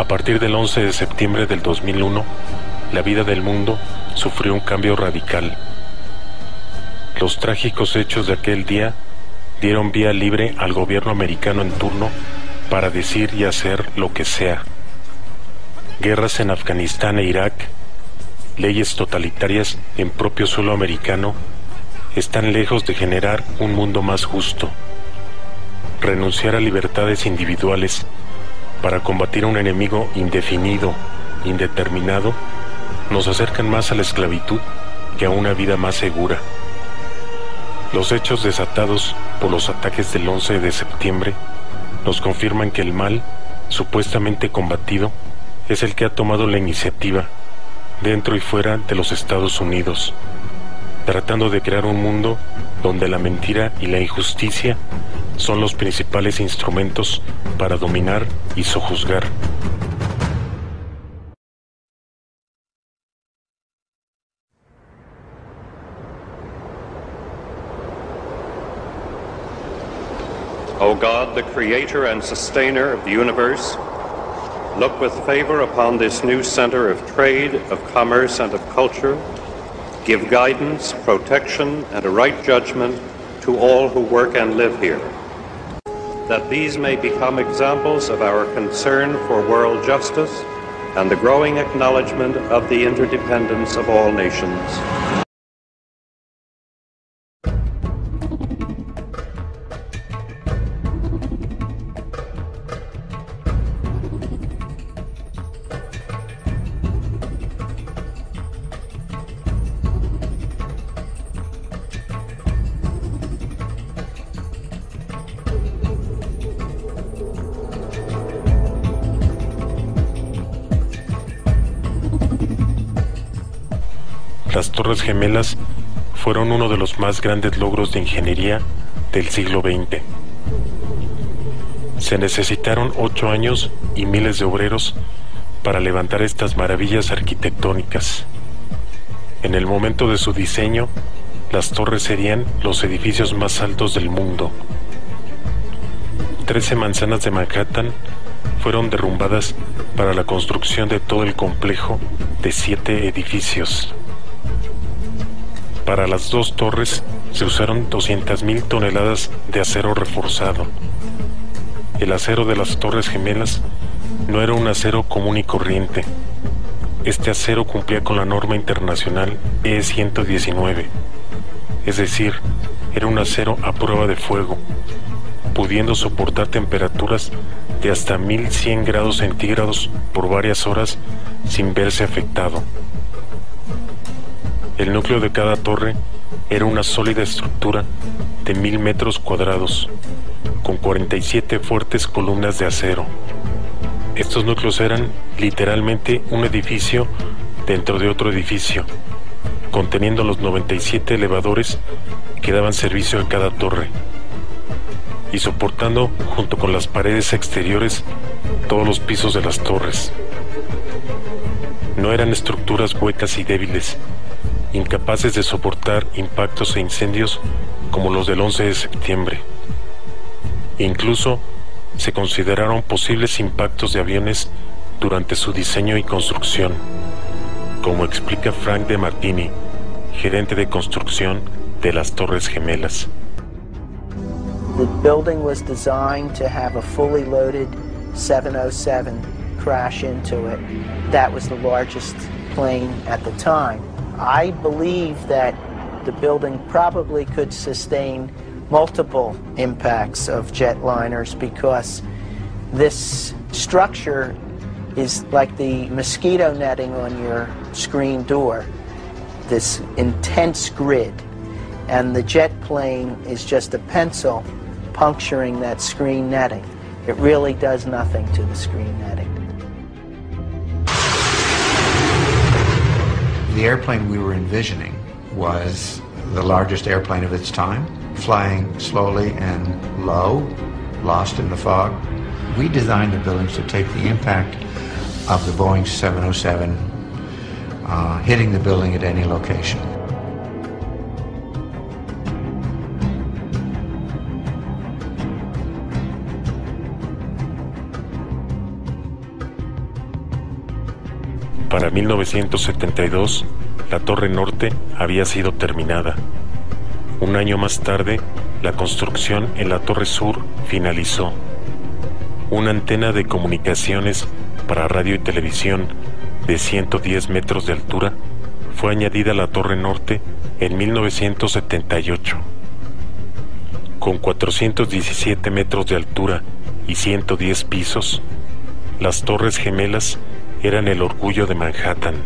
A partir del 11 de septiembre del 2001, la vida del mundo sufrió un cambio radical. Los trágicos hechos de aquel día dieron vía libre al gobierno americano en turno para decir y hacer lo que sea. Guerras en Afganistán e Irak, leyes totalitarias en propio suelo americano, están lejos de generar un mundo más justo. Renunciar a libertades individuales para combatir a un enemigo indefinido, indeterminado, nos acercan más a la esclavitud que a una vida más segura. Los hechos desatados por los ataques del 11 de septiembre nos confirman que el mal, supuestamente combatido, es el que ha tomado la iniciativa, dentro y fuera de los Estados Unidos, tratando de crear un mundo donde la mentira y la injusticia son los principales instrumentos para dominar y sojuzgar. O God, the creator and sustainer of the universe, look with favor upon this new center of trade, of commerce, and of culture. Give guidance, protection, and a right judgment to all who work and live here, that these may become examples of our concern for world justice and the growing acknowledgement of the interdependence of all nations. Las Torres Gemelas fueron uno de los más grandes logros de ingeniería del siglo XX. Se necesitaron 8 años y miles de obreros para levantar estas maravillas arquitectónicas. En el momento de su diseño, las torres serían los edificios más altos del mundo. 13 manzanas de Manhattan fueron derrumbadas para la construcción de todo el complejo de 7 edificios. Para las 2 torres se usaron 200,000 toneladas de acero reforzado. El acero de las Torres Gemelas no era un acero común y corriente. Este acero cumplía con la norma internacional E119, es decir, era un acero a prueba de fuego, pudiendo soportar temperaturas de hasta 1100 grados centígrados por varias horas sin verse afectado. El núcleo de cada torre era una sólida estructura de 1000 metros cuadrados, con 47 fuertes columnas de acero. Estos núcleos eran literalmente un edificio dentro de otro edificio, conteniendo los 97 elevadores que daban servicio a cada torre, y soportando junto con las paredes exteriores todos los pisos de las torres. No eran estructuras huecas y débiles, incapaces de soportar impactos e incendios como los del 11 de septiembre. Incluso se consideraron posibles impactos de aviones durante su diseño y construcción, como explica Frank De Martini, gerente de construcción de las Torres Gemelas. The building was designed to have a fully loaded 707 crash into it. That was the largest plane at the time. I believe that the building probably could sustain multiple impacts of jetliners because this structure is like the mosquito netting on your screen door, this intense grid, and the jet plane is just a pencil puncturing that screen netting. It really does nothing to the screen netting. The airplane we were envisioning was the largest airplane of its time, flying slowly and low, lost in the fog. We designed the buildings to take the impact of the Boeing 707 hitting the building at any location. Para 1972, la Torre Norte había sido terminada. Un año más tarde, la construcción en la Torre Sur finalizó. Una antena de comunicaciones para radio y televisión de 110 metros de altura fue añadida a la Torre Norte en 1978. Con 417 metros de altura y 110 pisos, las Torres Gemelas eran el orgullo de Manhattan.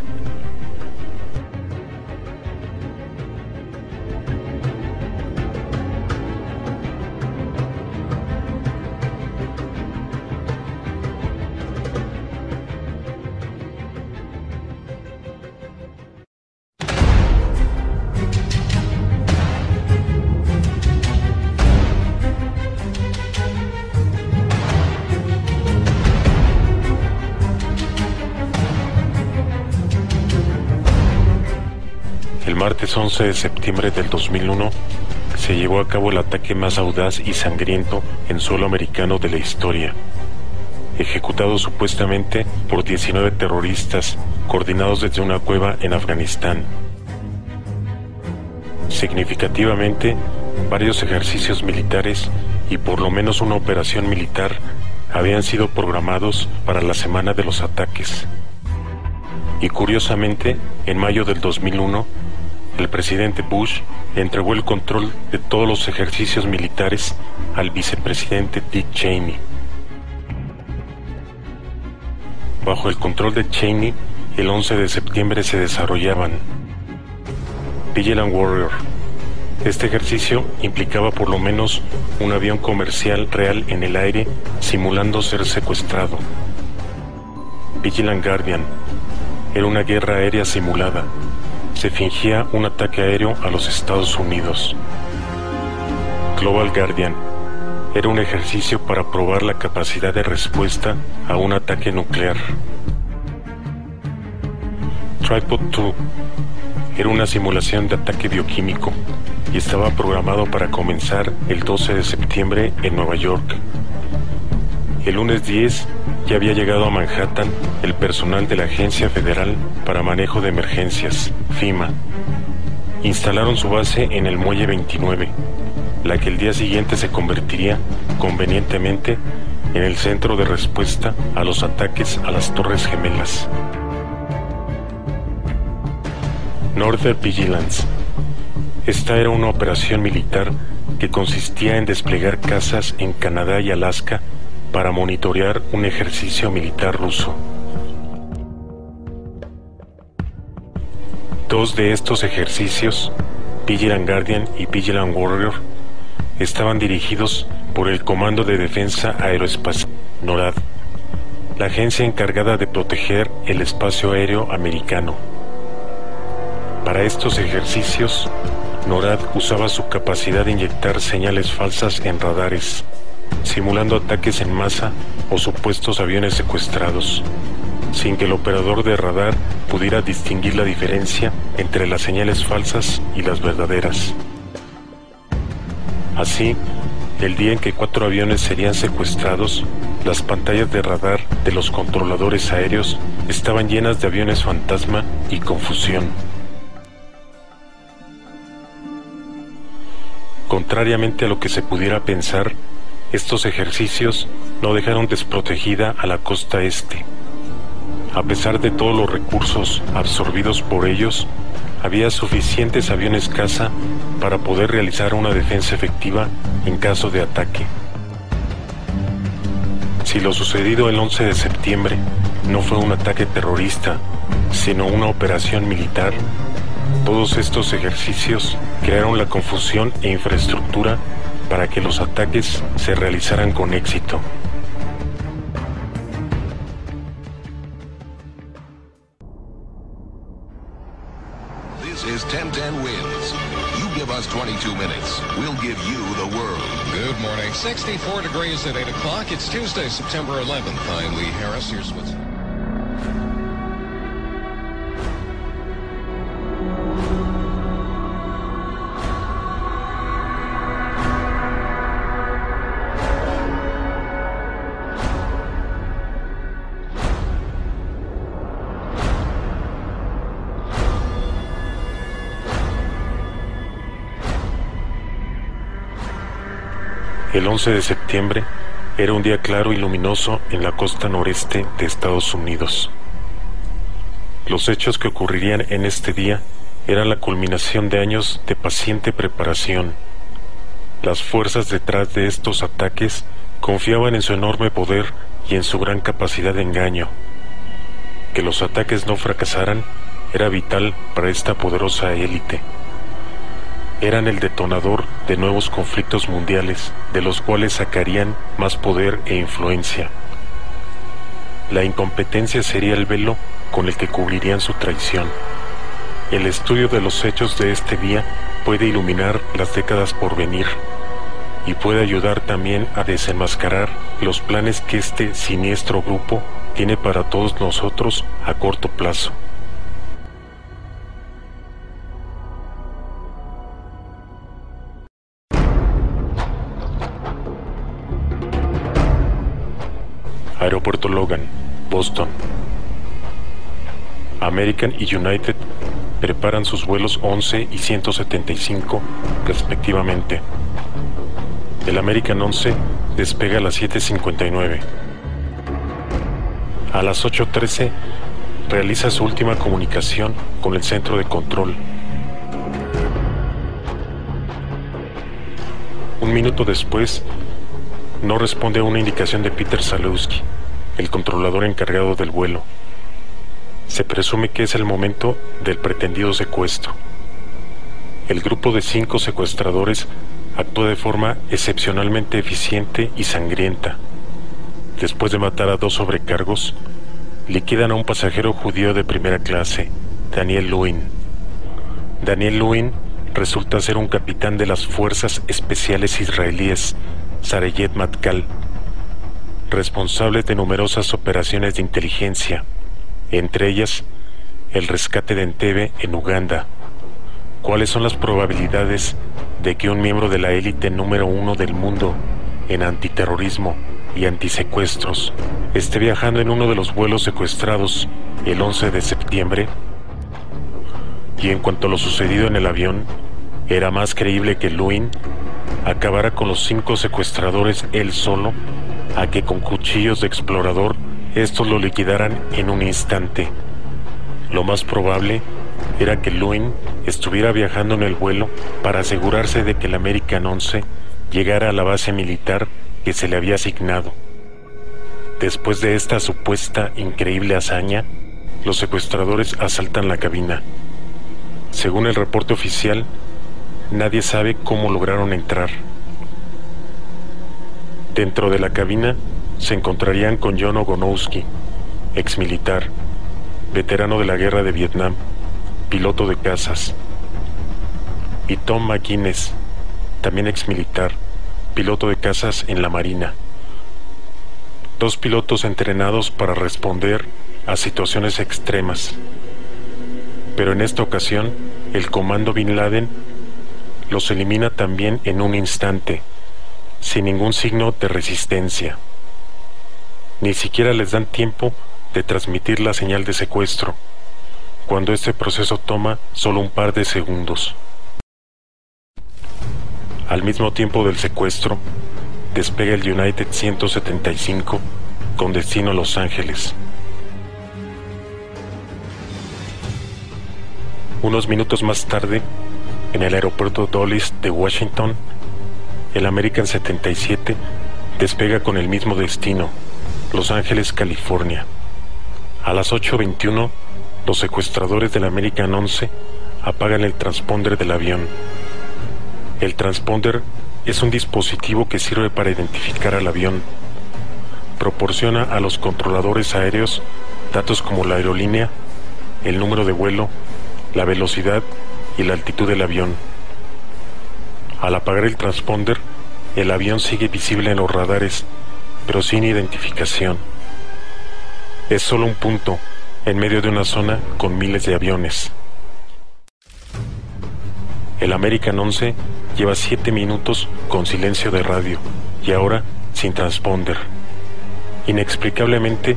El martes 11 de septiembre del 2001 se llevó a cabo el ataque más audaz y sangriento en suelo americano de la historia, ejecutado supuestamente por 19 terroristas coordinados desde una cueva en Afganistán. Significativamente, varios ejercicios militares y por lo menos una operación militar habían sido programados para la semana de los ataques. Y curiosamente, en mayo del 2001, el presidente Bush entregó el control de todos los ejercicios militares al vicepresidente Dick Cheney. Bajo el control de Cheney, el 11 de septiembre se desarrollaban Vigilant Warrior. Este ejercicio implicaba por lo menos un avión comercial real en el aire simulando ser secuestrado. Vigilant Guardian. Era una guerra aérea simulada. Se fingía un ataque aéreo a los Estados Unidos. Global Guardian. Era un ejercicio para probar la capacidad de respuesta a un ataque nuclear. Tripod 2. Era una simulación de ataque bioquímico y estaba programado para comenzar el 12 de septiembre en Nueva York. El lunes 10 ya había llegado a Manhattan el personal de la Agencia Federal para Manejo de Emergencias, FEMA. Instalaron su base en el Muelle 29, la que el día siguiente se convertiría, convenientemente, en el centro de respuesta a los ataques a las Torres Gemelas. Northern Vigilance. Esta era una operación militar que consistía en desplegar cazas en Canadá y Alaska para monitorear un ejercicio militar ruso. Dos de estos ejercicios, Vigilant Guardian y Vigilant Warrior, estaban dirigidos por el Comando de Defensa Aeroespacial, NORAD, la agencia encargada de proteger el espacio aéreo americano. Para estos ejercicios, NORAD usaba su capacidad de inyectar señales falsas en radares, simulando ataques en masa o supuestos aviones secuestrados, sin que el operador de radar pudiera distinguir la diferencia entre las señales falsas y las verdaderas. Así, el día en que 4 aviones serían secuestrados, las pantallas de radar de los controladores aéreos estaban llenas de aviones fantasma y confusión. Contrariamente a lo que se pudiera pensar, estos ejercicios no dejaron desprotegida a la costa este. A pesar de todos los recursos absorbidos por ellos, había suficientes aviones caza para poder realizar una defensa efectiva en caso de ataque. Si lo sucedido el 11 de septiembre no fue un ataque terrorista, sino una operación militar, todos estos ejercicios crearon la confusión e infraestructura para que los ataques se realizaran con éxito. This is 1010 Wins. You give us 22 minutes, we'll give you the world. Good morning. 64 degrees at 8 o'clock. It's Tuesday, September 11th. I'm Lee Harris. Here's what's... El 11 de septiembre era un día claro y luminoso en la costa noreste de Estados Unidos. Los hechos que ocurrirían en este día eran la culminación de años de paciente preparación. Las fuerzas detrás de estos ataques confiaban en su enorme poder y en su gran capacidad de engaño. Que los ataques no fracasaran era vital para esta poderosa élite. Eran el detonador de nuevos conflictos mundiales, de los cuales sacarían más poder e influencia. La incompetencia sería el velo con el que cubrirían su traición. El estudio de los hechos de este día puede iluminar las décadas por venir y puede ayudar también a desenmascarar los planes que este siniestro grupo tiene para todos nosotros a corto plazo. Aeropuerto Logan, Boston. American y United preparan sus vuelos 11 y 175 respectivamente. El American 11 despega a las 7:59. A las 8:13 realiza su última comunicación con el centro de control. Un minuto después, no responde a una indicación de Peter Salewski, el controlador encargado del vuelo. Se presume que es el momento del pretendido secuestro. El grupo de 5 secuestradores actúa de forma excepcionalmente eficiente y sangrienta. Después de matar a 2 sobrecargos, liquidan a un pasajero judío de primera clase, Daniel Lewin. Daniel Lewin resulta ser un capitán de las fuerzas especiales israelíes, Sareyet Matkal, responsable de numerosas operaciones de inteligencia, entre ellas el rescate de Entebbe en Uganda. ¿Cuáles son las probabilidades de que un miembro de la élite número 1 del mundo en antiterrorismo y antisecuestros esté viajando en uno de los vuelos secuestrados el 11 de septiembre? Y en cuanto a lo sucedido en el avión, era más creíble que Lewin acabara con los 5 secuestradores él solo, a que con cuchillos de explorador estos lo liquidaran en un instante. Lo más probable era que Lewin estuviera viajando en el vuelo para asegurarse de que el American 11 llegara a la base militar que se le había asignado. Después de esta supuesta increíble hazaña, los secuestradores asaltan la cabina. Según el reporte oficial, nadie sabe cómo lograron entrar. Dentro de la cabina se encontrarían con John Ogonowski, exmilitar, veterano de la guerra de Vietnam, piloto de cazas, y Tom McGuinness, también exmilitar, piloto de cazas en la Marina. 2 pilotos entrenados para responder a situaciones extremas. Pero en esta ocasión, el comando Bin Laden los elimina también en un instante, sin ningún signo de resistencia. Ni siquiera les dan tiempo de transmitir la señal de secuestro, cuando este proceso toma solo un par de segundos. Al mismo tiempo del secuestro, despega el United 175 con destino a Los Ángeles. Unos minutos más tarde, en el aeropuerto Dulles de Washington, el American 77 despega con el mismo destino, Los Ángeles, California. A las 8:21, los secuestradores del American 11 apagan el transponder del avión. El transponder es un dispositivo que sirve para identificar al avión. Proporciona a los controladores aéreos datos como la aerolínea, el número de vuelo, la velocidad y la altitud del avión. Al apagar el transponder, el avión sigue visible en los radares, pero sin identificación. Es solo un punto en medio de una zona con miles de aviones. El American 11 lleva 7 minutos con silencio de radio y ahora sin transponder. Inexplicablemente,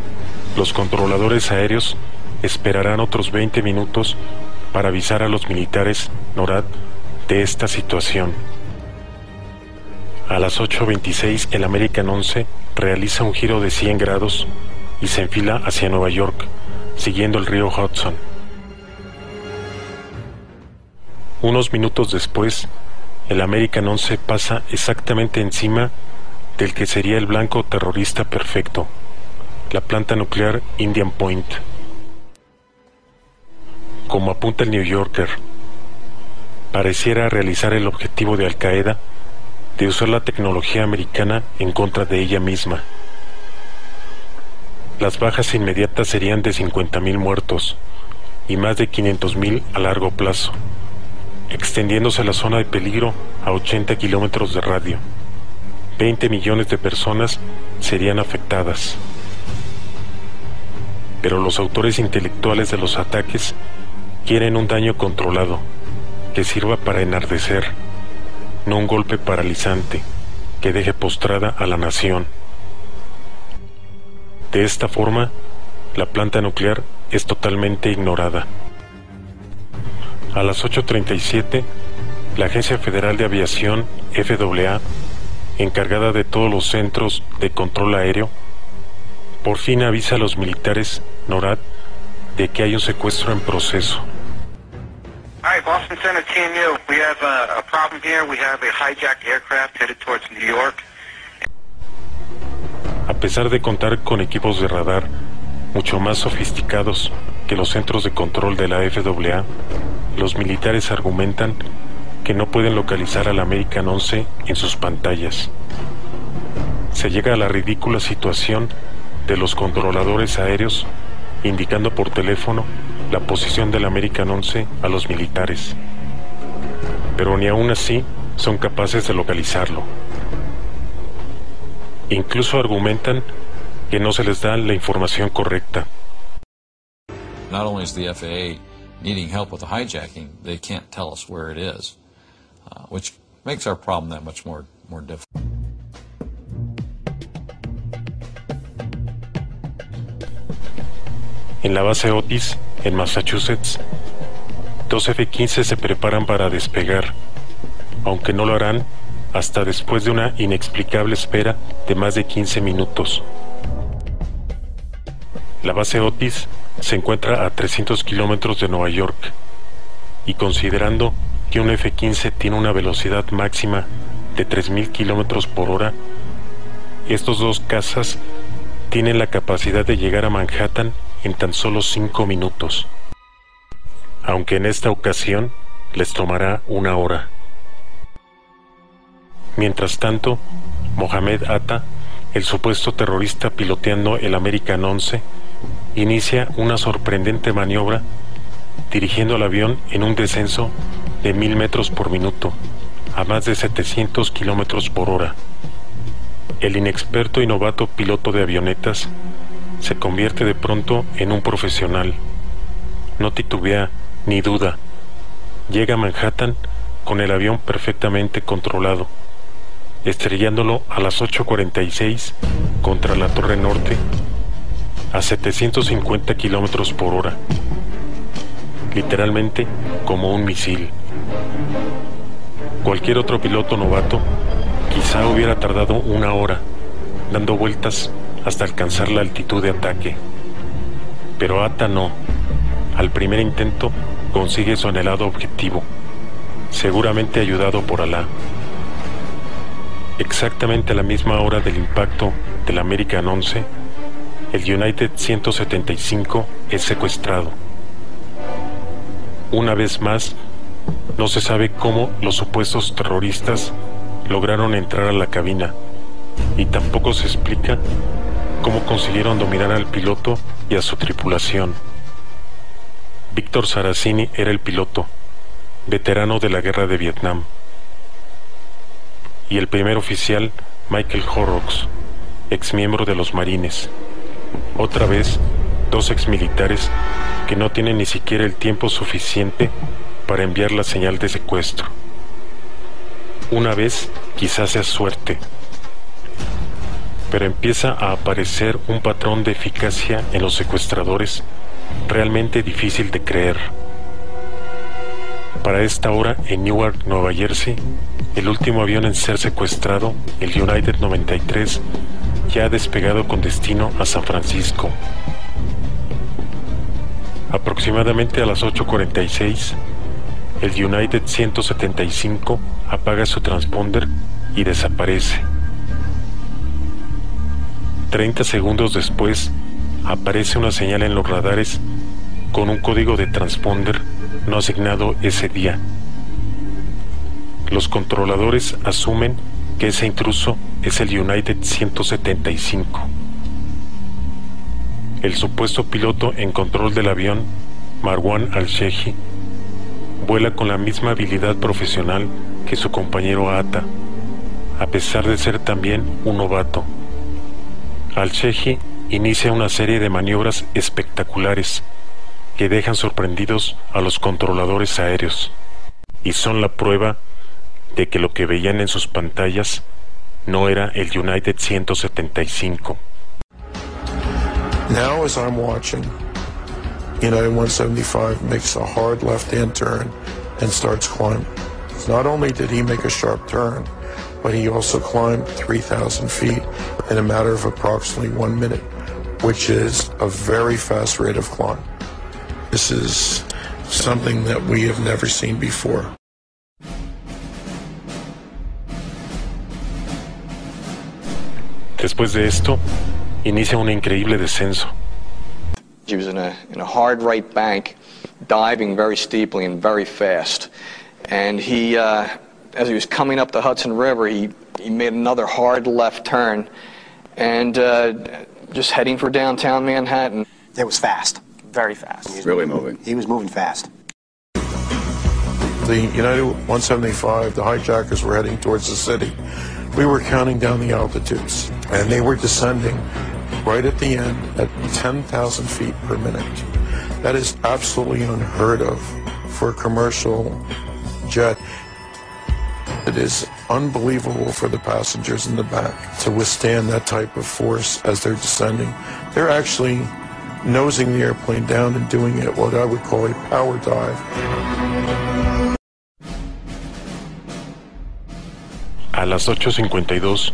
los controladores aéreos esperarán otros 20 minutos para avisar a los militares NORAD de esta situación. A las 8:26 el American 11 realiza un giro de 100 grados y se enfila hacia Nueva York, siguiendo el río Hudson. Unos minutos después, el American 11 pasa exactamente encima del que sería el blanco terrorista perfecto, la planta nuclear Indian Point. Como apunta el New Yorker, pareciera realizar el objetivo de Al Qaeda de usar la tecnología americana en contra de ella misma. Las bajas inmediatas serían de 50,000 muertos y más de 500,000 a largo plazo, extendiéndose la zona de peligro a 80 kilómetros de radio. 20 millones de personas serían afectadas. Pero los autores intelectuales de los ataques quieren un daño controlado, que sirva para enardecer, no un golpe paralizante que deje postrada a la nación. De esta forma, la planta nuclear es totalmente ignorada. A las 8:37, la Agencia Federal de Aviación, FAA, encargada de todos los centros de control aéreo, por fin avisa a los militares NORAD de que hay un secuestro en proceso. All right, Boston Center, TMU, we have a problem here. We have a hijacked aircraft headed towards New York. A pesar de contar con equipos de radar mucho más sofisticados que los centros de control de la FAA, los militares argumentan que no pueden localizar al American 11 en sus pantallas. Se llega a la ridícula situación de los controladores aéreos indicando por teléfono la posición del American 11 a los militares, pero ni aún así son capaces de localizarlo. Incluso argumentan que no se les da la información correcta. Not only is the FAA needing help with the hijacking, they can't tell us where it is, which makes our problem that much more difficult. En la base Otis, en Massachusetts, 2 F-15 se preparan para despegar, aunque no lo harán hasta después de una inexplicable espera de más de 15 minutos. La base Otis se encuentra a 300 kilómetros de Nueva York, y considerando que un F-15 tiene una velocidad máxima de 3,000 kilómetros por hora, estos dos cazas tienen la capacidad de llegar a Manhattan en tan solo 5 minutos, aunque en esta ocasión les tomará 1 hora. Mientras tanto, Mohamed Atta, el supuesto terrorista piloteando el American 11, inicia una sorprendente maniobra dirigiendo el avión en un descenso de 1000 metros por minuto a más de 700 kilómetros por hora. El inexperto y novato piloto de avionetas se convierte de pronto en un profesional. No titubea ni duda. Llega a Manhattan con el avión perfectamente controlado, estrellándolo a las 8:46 contra la Torre Norte a 750 kilómetros por hora, literalmente como un misil. Cualquier otro piloto novato quizá hubiera tardado 1 hora dando vueltas hasta alcanzar la altitud de ataque, pero Atta no. Al primer intento consigue su anhelado objetivo, seguramente ayudado por Alá. Exactamente a la misma hora del impacto del American 11, el United 175 es secuestrado. Una vez más, no se sabe cómo los supuestos terroristas lograron entrar a la cabina, y tampoco se explica cómo consiguieron dominar al piloto y a su tripulación. Víctor Saracini era el piloto, veterano de la guerra de Vietnam, y el primer oficial, Michael Horrocks, exmiembro de los Marines. Otra vez, 2 exmilitares que no tienen ni siquiera el tiempo suficiente para enviar la señal de secuestro. Una vez, quizás sea suerte, pero empieza a aparecer un patrón de eficacia en los secuestradores realmente difícil de creer. Para esta hora, en Newark, Nueva Jersey, el último avión en ser secuestrado, el United 93, ya ha despegado con destino a San Francisco. Aproximadamente a las 8:46, el United 175 apaga su transponder y desaparece. 30 segundos después, aparece una señal en los radares con un código de transponder no asignado ese día. Los controladores asumen que ese intruso es el United 175. El supuesto piloto en control del avión, Marwan Al-Sheikhi, vuela con la misma habilidad profesional que su compañero Atta, a pesar de ser también un novato. Al-Sheikhi inicia una serie de maniobras espectaculares que dejan sorprendidos a los controladores aéreos, y son la prueba de que lo que veían en sus pantallas no era el United 175. Now as I'm watching, United 175 makes a hard left-hand turn and starts climbing. Not only did he make a sharp turn, but he also climbed 3,000 feet in a matter of approximately 1 minute, which is a very fast rate of climb. This is something that we have never seen before. Después de esto, inicia un increíble descenso. He was in a hard right bank, diving very steeply and very fast. And he, as he was coming up the Hudson River, he made another hard left turn and just heading for downtown Manhattan. It was fast, very fast. He was really moving. He was moving fast. The United 175, the hijackers were heading towards the city. We were counting down the altitudes, and they were descending right at the end at 10,000 feet per minute. That is absolutely unheard of for a commercial jet. It is unbelievable for the passengers in the back to withstand that type of force as they're descending. They're actually nosing the airplane down and doing it what I would call a power dive. A las 8:52,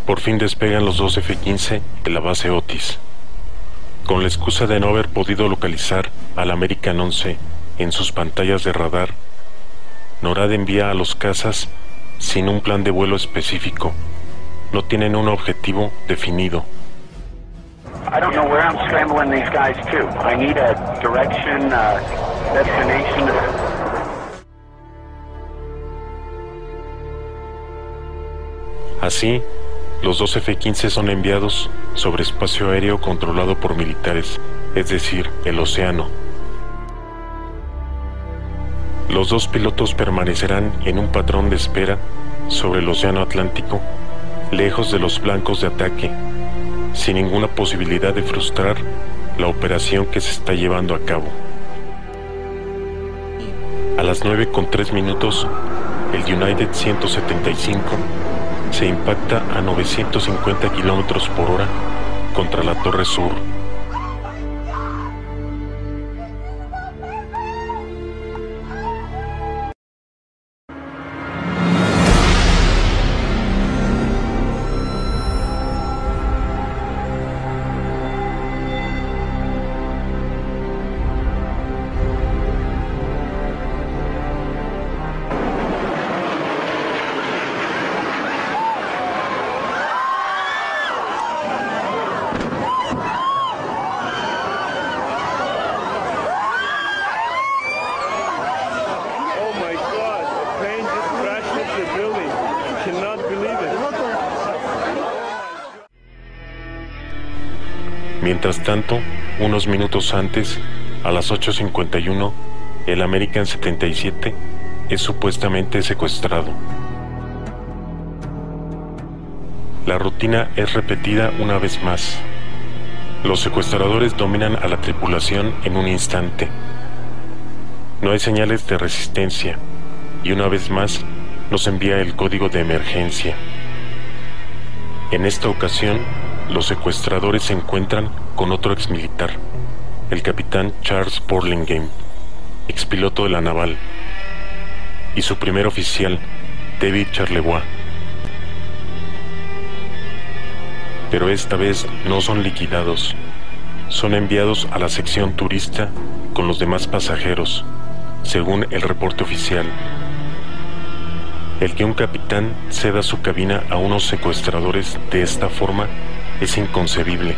por fin despegan los dos F-15 de la base Otis. Con la excusa de no haber podido localizar al American 11 en sus pantallas de radar, NORAD envía a los cazas sin un plan de vuelo específico. No tienen un objetivo definido. I don't know where I'm scrambling these guys to. I need a direction, destination. Así, los dos F-15 son enviados sobre espacio aéreo controlado por militares, es decir, el océano. Los dos pilotos permanecerán en un patrón de espera sobre el océano Atlántico, lejos de los blancos de ataque, sin ninguna posibilidad de frustrar la operación que se está llevando a cabo. A las 9:03, el United 175 se impacta a 950 kilómetros por hora contra la Torre Sur. Mientras tanto, unos minutos antes, a las 8:51, el American 77 es supuestamente secuestrado. La rutina es repetida una vez más. Los secuestradores dominan a la tripulación en un instante. No hay señales de resistencia y una vez más nos envía el código de emergencia. En esta ocasión, los secuestradores se encuentran con otro exmilitar, el capitán Charles Burlingame, expiloto de la naval. y su primer oficial, David Charlevoix. Pero esta vez no son liquidados, son enviados a la sección turista con los demás pasajeros, según el reporte oficial. El que un capitán ceda su cabina a unos secuestradores de esta forma es inconcebible,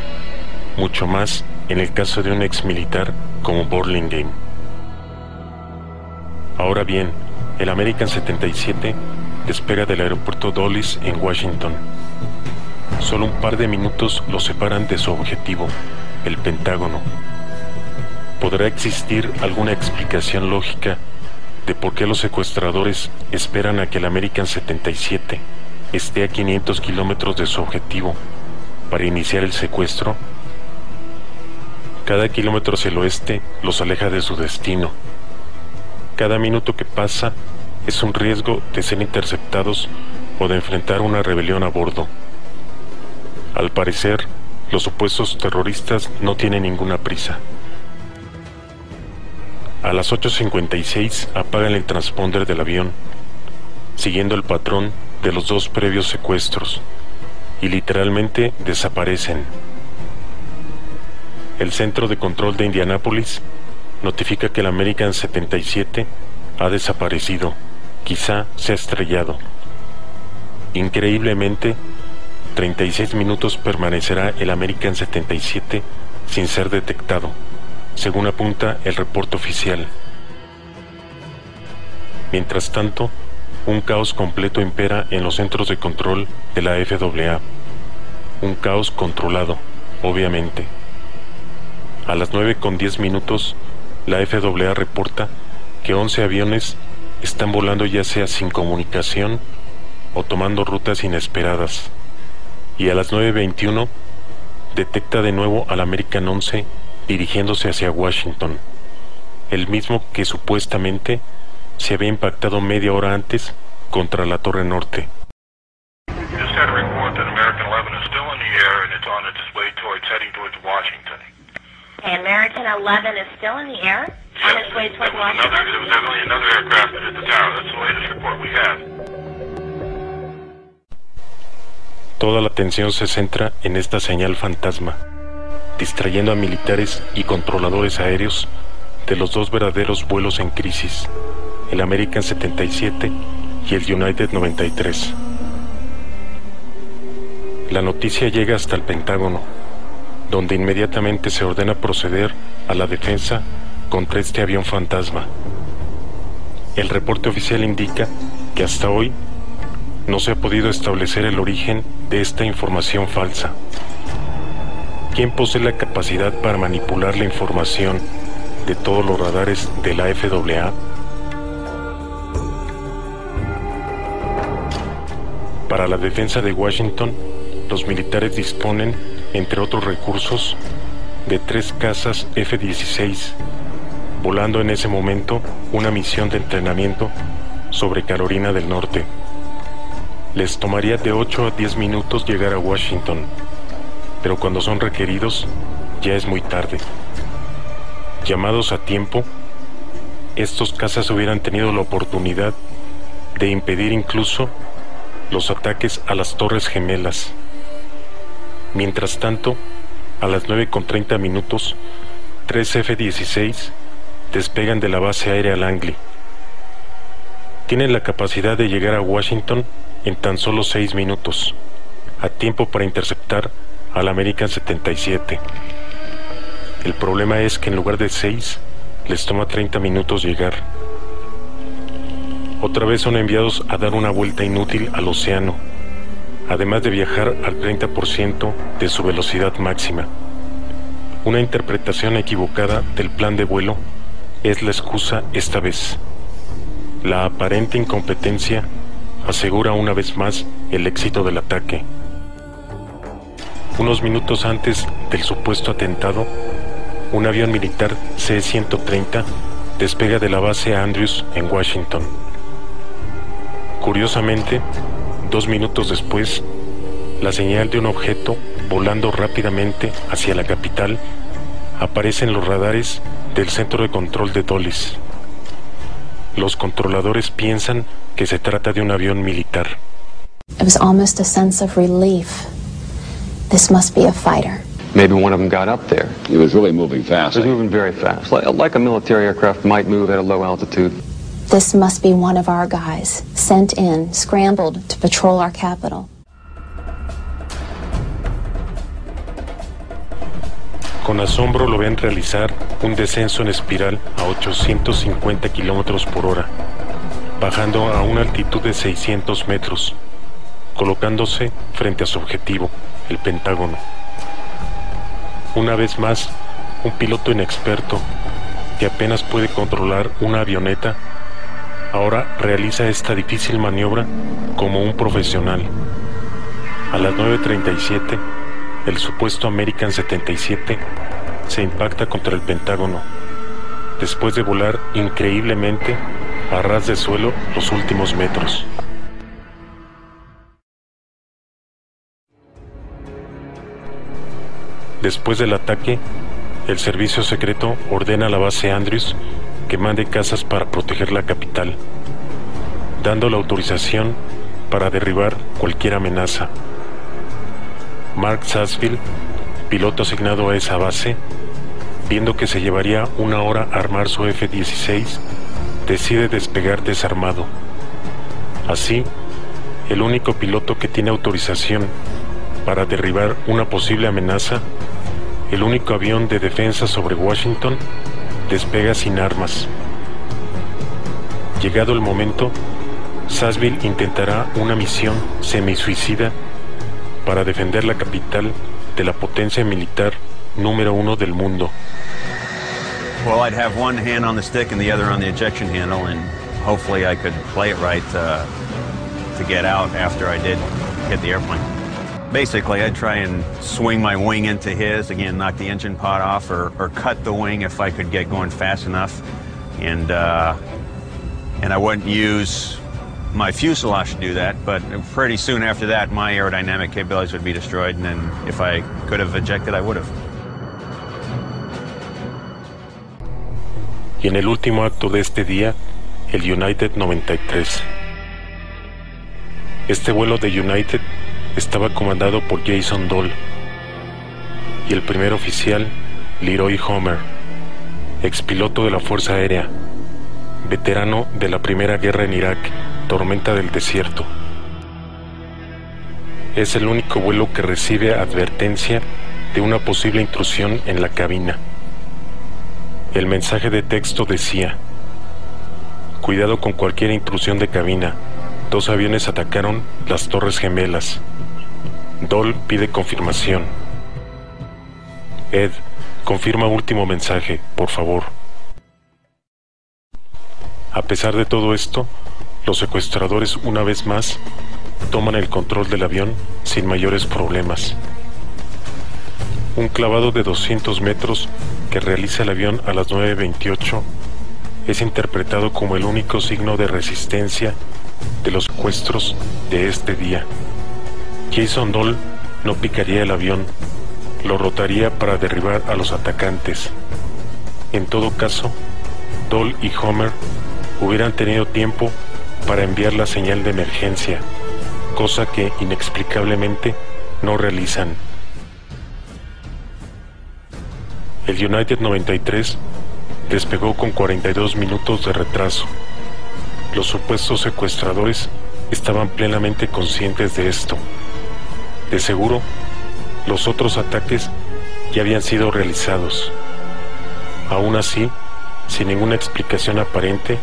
mucho más en el caso de un ex militar como Burlingame. Ahora bien, el American 77 despega del aeropuerto Dulles en Washington. Solo un par de minutos lo separan de su objetivo, el Pentágono. ¿Podrá existir alguna explicación lógica de por qué los secuestradores esperan a que el American 77 esté a 500 kilómetros de su objetivo para iniciar el secuestro? Cada kilómetro hacia el oeste los aleja de su destino. Cada minuto que pasa es un riesgo de ser interceptados o de enfrentar una rebelión a bordo. Al parecer, los supuestos terroristas no tienen ninguna prisa. A las 8:56 apagan el transponder del avión, siguiendo el patrón de los dos previos secuestros, y literalmente desaparecen. El centro de control de Indianápolis notifica que el American 77 ha desaparecido, quizá se ha estrellado. Increíblemente, 36 minutos permanecerá el American 77 sin ser detectado, según apunta el reporte oficial. Mientras tanto, un caos completo impera en los centros de control de la FAA. Un caos controlado, obviamente. A las 9:10 la FAA reporta que 11 aviones están volando ya sea sin comunicación o tomando rutas inesperadas. Y a las 9:21 detecta de nuevo al American 11 dirigiéndose hacia Washington, el mismo que supuestamente se había impactado media hora antes contra la Torre Norte. Just had a report that American 11 is still in the air and it's on its way heading towards Washington. American 11 is still in the air? Yes, on its way towards Washington? There was definitely another aircraft that hit the tower. That's the latest report we have. Toda la atención se centra en esta señal fantasma, distrayendo a militares y controladores aéreos de los dos verdaderos vuelos en crisis, el American 77 y el United 93. La noticia llega hasta el Pentágono, donde inmediatamente se ordena proceder a la defensa contra este avión fantasma. El reporte oficial indica que hasta hoy no se ha podido establecer el origen de esta información falsa. ¿Quién posee la capacidad para manipular la información de todos los radares de la FAA? Para la defensa de Washington, los militares disponen, entre otros recursos, de 3 cazas F-16, volando en ese momento una misión de entrenamiento sobre Carolina del Norte. Les tomaría de 8 a 10 minutos llegar a Washington, pero cuando son requeridos, ya es muy tarde. Llamados a tiempo, estos cazas hubieran tenido la oportunidad de impedir incluso los ataques a las Torres Gemelas. Mientras tanto, a las 9:30, 3 F-16 despegan de la base aérea Langley. Tienen la capacidad de llegar a Washington en tan solo 6 minutos, a tiempo para interceptar al American 77. El problema es que en lugar de 6, les toma 30 minutos llegar. Otra vez son enviados a dar una vuelta inútil al océano, además de viajar al 30% de su velocidad máxima. Una interpretación equivocada del plan de vuelo es la excusa esta vez. La aparente incompetencia asegura una vez más el éxito del ataque. Unos minutos antes del supuesto atentado, un avión militar C-130 despega de la base Andrews en Washington. Curiosamente, 2 minutos después, la señal de un objeto volando rápidamente hacia la capital aparece en los radares del centro de control de Dulles. los controladores piensan que se trata de un avión militar. It was almost a sense of relief. This must be a fighter. Maybe one of them got up there. It was really moving fast. It was moving very fast, like a military aircraft might move at a low altitude. This must be one of our guys, sent in, scrambled to patrol our capital. Con asombro lo ven realizar un descenso en espiral a 850 kilómetros por hora, bajando a una altitud de 600 metros, colocándose frente a su objetivo, el Pentágono. Una vez más, un piloto inexperto que apenas puede controlar una avioneta, ahora realiza esta difícil maniobra como un profesional. A las 9:37, el supuesto American 77 se impacta contra el Pentágono, después de volar increíblemente a ras de suelo los últimos metros. Después del ataque, el servicio secreto ordena a la base Andrews que mande cazas para proteger la capital, dando la autorización para derribar cualquier amenaza. Mark Sassville, piloto asignado a esa base, viendo que se llevaría una hora armar su F-16, decide despegar desarmado. Así, el único piloto que tiene autorización para derribar una posible amenaza, el único avión de defensa sobre Washington, despega sin armas. Llegado el momento, Sassville intentará una misión semisuicida para defender la capital de la potencia militar número 1 del mundo. Well, I'd have one hand on the stick and the other on the ejection handle, and hopefully I could play it right to get out after I did hit the airplane. Basically, I'd try and swing my wing into his, again, knock the engine pod off, or cut the wing if I could get going fast enough, and I wouldn't use my fuselage to do that, but pretty soon after that, my aerodynamic capabilities would be destroyed, and then if I could have ejected, I would have. Y en el último acto de este día, el United 93. Este vuelo de United estaba comandado por Jason Doll y el primer oficial, Leroy Homer, expiloto de la Fuerza Aérea, veterano de la Primera Guerra en Irak, tormenta del desierto. Es el único vuelo que recibe advertencia de una posible intrusión en la cabina. El mensaje de texto decía: cuidado con cualquier intrusión de cabina, 2 aviones atacaron las Torres Gemelas. Doll pide confirmación. Ed, confirma último mensaje, por favor. A pesar de todo esto, los secuestradores una vez más toman el control del avión sin mayores problemas. Un clavado de 200 metros que realiza el avión a las 9:28 es interpretado como el único signo de resistencia de los secuestros de este día. Jason Doll no picaría el avión, lo rotaría para derribar a los atacantes. En todo caso, Doll y Homer hubieran tenido tiempo para enviar la señal de emergencia, cosa que inexplicablemente no realizan. El United 93 despegó con 42 minutos de retraso. Los supuestos secuestradores estaban plenamente conscientes de esto. De seguro, los otros ataques ya habían sido realizados. Aún así, sin ninguna explicación aparente,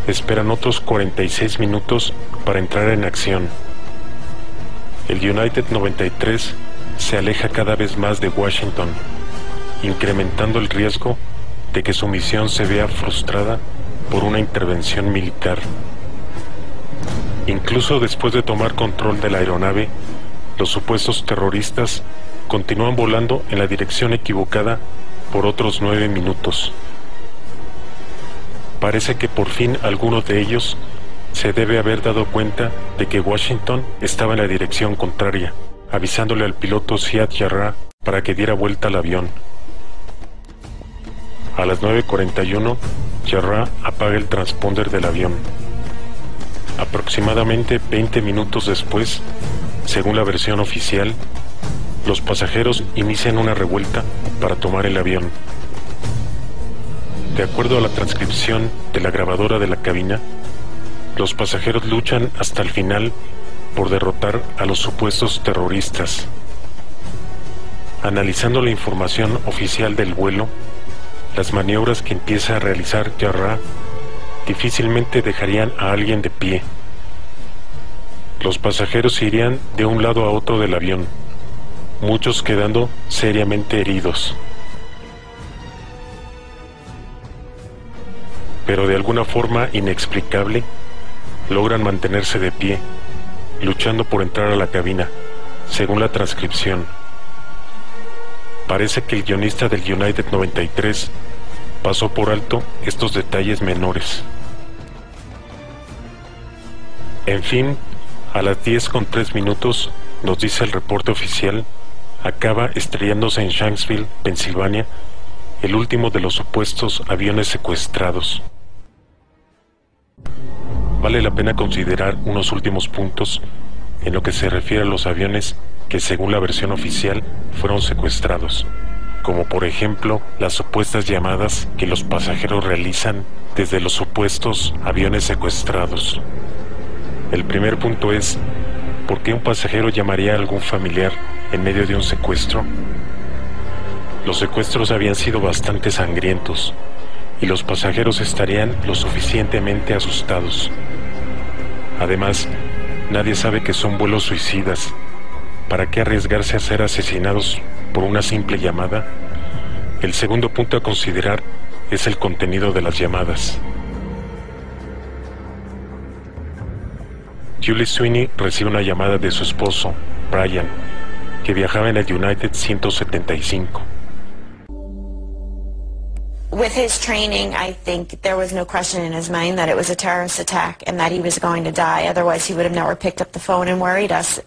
esperan otros 46 minutos para entrar en acción. El United 93 se aleja cada vez más de Washington, incrementando el riesgo de que su misión se vea frustrada por una intervención militar. Incluso después de tomar control de la aeronave, los supuestos terroristas continúan volando en la dirección equivocada por otros 9 minutos. Parece que por fin alguno de ellos se debe haber dado cuenta de que Washington estaba en la dirección contraria, avisándole al piloto Ziad Jarrah para que diera vuelta al avión. A las 9:41, Jarrah apaga el transponder del avión. Aproximadamente 20 minutos después, según la versión oficial, los pasajeros inician una revuelta para tomar el avión. De acuerdo a la transcripción de la grabadora de la cabina, los pasajeros luchan hasta el final por derrotar a los supuestos terroristas. Analizando la información oficial del vuelo, las maniobras que empieza a realizar Jarrah difícilmente dejarían a alguien de pie. Los pasajeros irían de un lado a otro del avión, muchos quedando seriamente heridos. Pero de alguna forma inexplicable, logran mantenerse de pie, luchando por entrar a la cabina, según la transcripción. Parece que el guionista del United 93 pasó por alto estos detalles menores. En fin, a las 10:03 nos dice el reporte oficial, acaba estrellándose en Shanksville, Pensilvania, el último de los supuestos aviones secuestrados. Vale la pena considerar unos últimos puntos en lo que se refiere a los aviones que, según la versión oficial, fueron secuestrados, como por ejemplo las supuestas llamadas que los pasajeros realizan desde los supuestos aviones secuestrados. El primer punto es, ¿por qué un pasajero llamaría a algún familiar en medio de un secuestro? Los secuestros habían sido bastante sangrientos y los pasajeros estarían lo suficientemente asustados. Además, nadie sabe que son vuelos suicidas. ¿Para qué arriesgarse a ser asesinados por una simple llamada? El segundo punto a considerar es el contenido de las llamadas. Julie Sweeney recibe una llamada de su esposo, Brian, que viajaba en el United 175. With his training, I think there was no question in his mind that it was a terrorist attack and that he was going to die. Otherwise, he would have never picked up the phone and worried us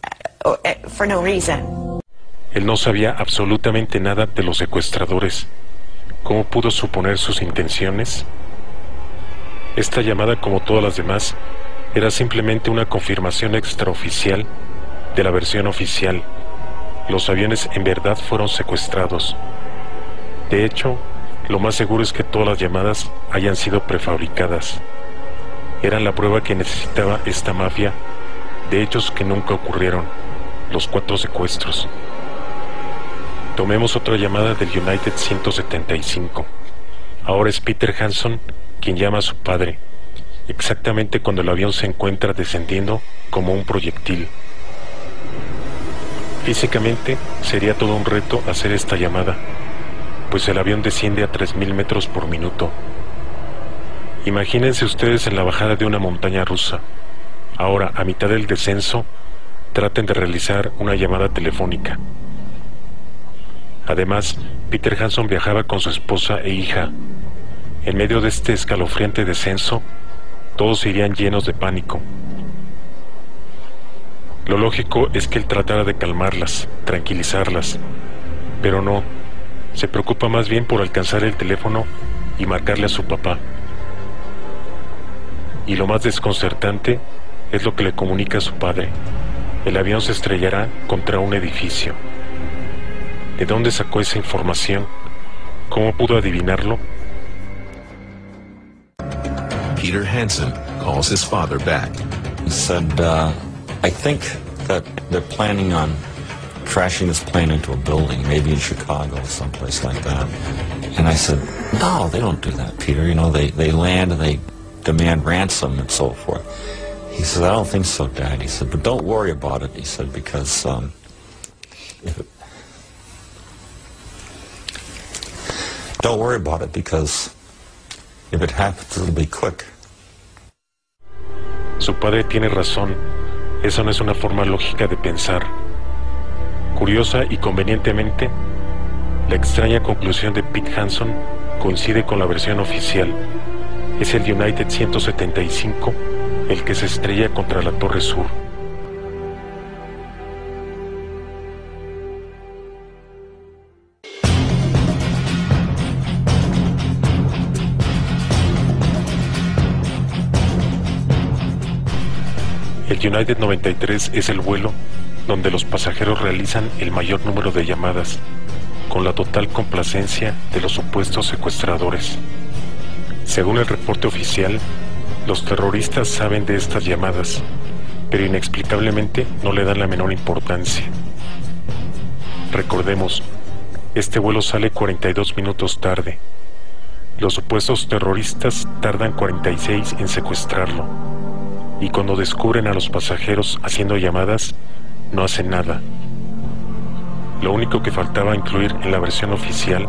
for no reason. Él no sabía absolutamente nada de los secuestradores. ¿Cómo pudo suponer sus intenciones? Esta llamada, como todas las demás, era simplemente una confirmación extraoficial de la versión oficial. Los aviones en verdad fueron secuestrados. De hecho, lo más seguro es que todas las llamadas hayan sido prefabricadas. Eran la prueba que necesitaba esta mafia de hechos que nunca ocurrieron, los 4 secuestros. Tomemos otra llamada del United 175. Ahora es Peter Hanson quien llama a su padre, exactamente cuando el avión se encuentra descendiendo como un proyectil. Físicamente sería todo un reto hacer esta llamada, pues el avión desciende a 3.000 metros por minuto. Imagínense ustedes en la bajada de una montaña rusa. Ahora, a mitad del descenso, traten de realizar una llamada telefónica. Además, Peter Hanson viajaba con su esposa e hija. En medio de este escalofriante descenso, todos irían llenos de pánico. Lo lógico es que él tratara de calmarlas, tranquilizarlas, pero no. Se preocupa más bien por alcanzar el teléfono y marcarle a su papá. Y lo más desconcertante es lo que le comunica a su padre. El avión se estrellará contra un edificio. ¿De dónde sacó esa información? ¿Cómo pudo adivinarlo? Peter Hanson calls his father back. He said, I think that they're planning on crashing this plane into a building, maybe in Chicago or someplace like that. And I said, no, they don't do that, Peter. You know, they land and they demand ransom and so forth. He said, I don't think so, Dad. He said, but don't worry about it, he said, because don't worry about it, because if it happens, it'll be quick. Su padre tiene razón. Esa no es una forma lógica de pensar. Curiosa y convenientemente, la extraña conclusión de Pete Hanson coincide con la versión oficial. Es el United 175 el que se estrella contra la Torre Sur. El United 93 es el vuelo donde los pasajeros realizan el mayor número de llamadas, con la total complacencia de los supuestos secuestradores. Según el reporte oficial, los terroristas saben de estas llamadas, pero inexplicablemente no le dan la menor importancia. Recordemos, este vuelo sale 42 minutos tarde. Los supuestos terroristas tardan 46 en secuestrarlo, y cuando descubren a los pasajeros haciendo llamadas, no hacen nada. Lo único que faltaba incluir en la versión oficial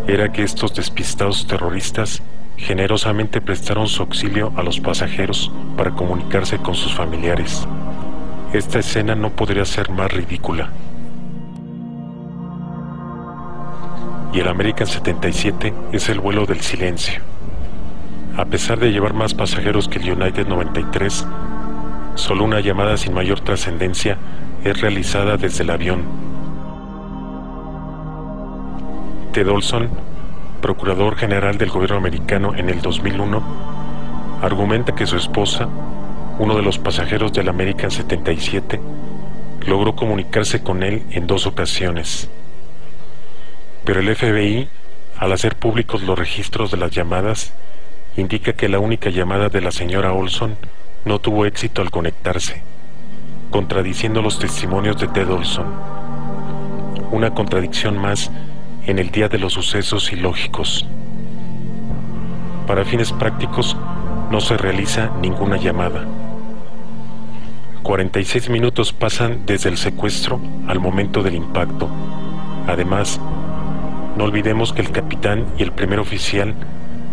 era que estos despistados terroristas generosamente prestaron su auxilio a los pasajeros para comunicarse con sus familiares. Esta escena no podría ser más ridícula. Y el American 77 es el vuelo del silencio. A pesar de llevar más pasajeros que el United 93, solo una llamada sin mayor trascendencia es realizada desde el avión. Ted Olson, procurador general del gobierno americano en el 2001, argumenta que su esposa, uno de los pasajeros del American 77, logró comunicarse con él en 2 ocasiones. Pero el FBI, al hacer públicos los registros de las llamadas, indica que la única llamada de la señora Olson no tuvo éxito al conectarse, contradiciendo los testimonios de Ted Olson. Una contradicción más en el día de los sucesos ilógicos. Para fines prácticos, no se realiza ninguna llamada. 46 minutos pasan desde el secuestro al momento del impacto. Además, no olvidemos que el capitán y el primer oficial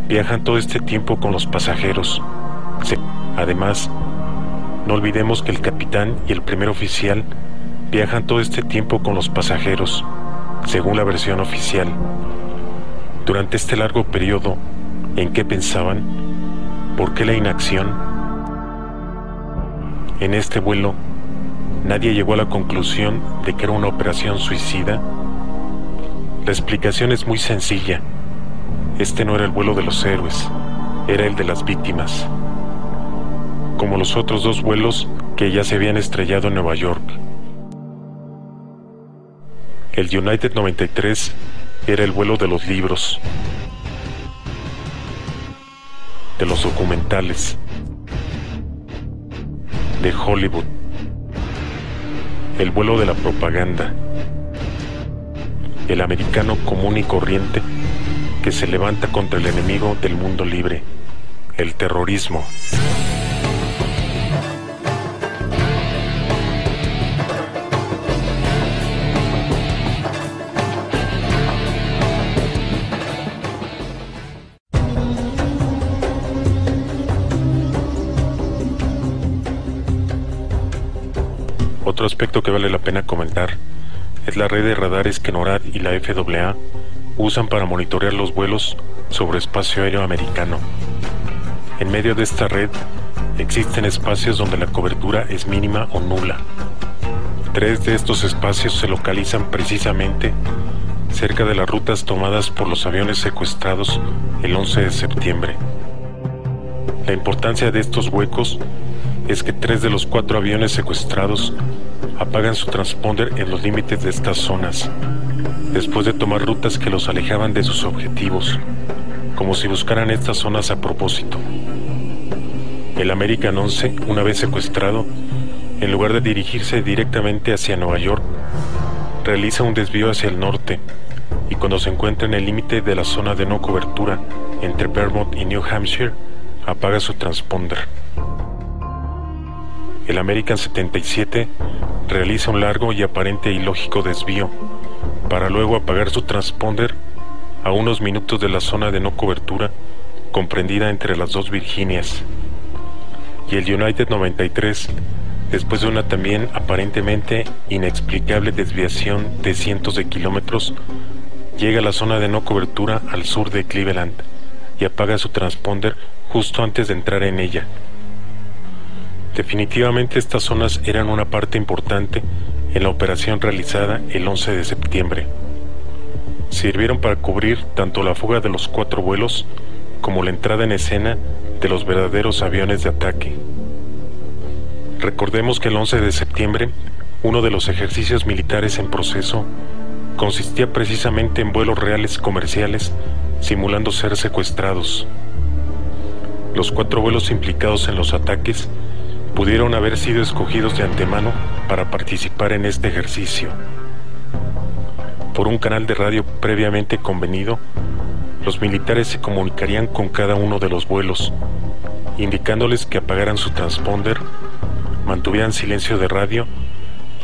viajan todo este tiempo con los pasajeros. Además, no olvidemos que el capitán y el primer oficial viajan todo este tiempo con los pasajeros, según la versión oficial. Durante este largo periodo, ¿en qué pensaban? ¿Por qué la inacción? En este vuelo, nadie llegó a la conclusión de que era una operación suicida. La explicación es muy sencilla. Este no era el vuelo de los héroes, era el de las víctimas, como los otros 2 vuelos que ya se habían estrellado en Nueva York. El United 93 era el vuelo de los libros, de los documentales, de Hollywood, el vuelo de la propaganda, el americano común y corriente que se levanta contra el enemigo del mundo libre, el terrorismo. Otro aspecto que vale la pena comentar es la red de radares que NORAD y la FAA usan para monitorear los vuelos sobre espacio aéreo americano. En medio de esta red existen espacios donde la cobertura es mínima o nula. 3 de estos espacios se localizan precisamente cerca de las rutas tomadas por los aviones secuestrados el 11 de septiembre. La importancia de estos huecos es que 3 de los 4 aviones secuestrados apagan su transponder en los límites de estas zonas, después de tomar rutas que los alejaban de sus objetivos, como si buscaran estas zonas a propósito. El American 11, una vez secuestrado, en lugar de dirigirse directamente hacia Nueva York, realiza un desvío hacia el norte, y cuando se encuentra en el límite de la zona de no cobertura entre Vermont y New Hampshire, apaga su transponder. El American 77 realiza un largo y aparente e ilógico desvío, para luego apagar su transponder a unos minutos de la zona de no cobertura comprendida entre las 2 Virginias. Y el United 93, después de una también aparentemente inexplicable desviación de cientos de kilómetros, llega a la zona de no cobertura al sur de Cleveland y apaga su transponder justo antes de entrar en ella. Definitivamente estas zonas eran una parte importante en la operación realizada el 11 de septiembre. Sirvieron para cubrir tanto la fuga de los 4 vuelos como la entrada en escena de los verdaderos aviones de ataque. Recordemos que el 11 de septiembre, uno de los ejercicios militares en proceso consistía precisamente en vuelos reales comerciales simulando ser secuestrados. Los 4 vuelos implicados en los ataques pudieron haber sido escogidos de antemano para participar en este ejercicio. Por un canal de radio previamente convenido, los militares se comunicarían con cada uno de los vuelos, indicándoles que apagaran su transponder, mantuvieran silencio de radio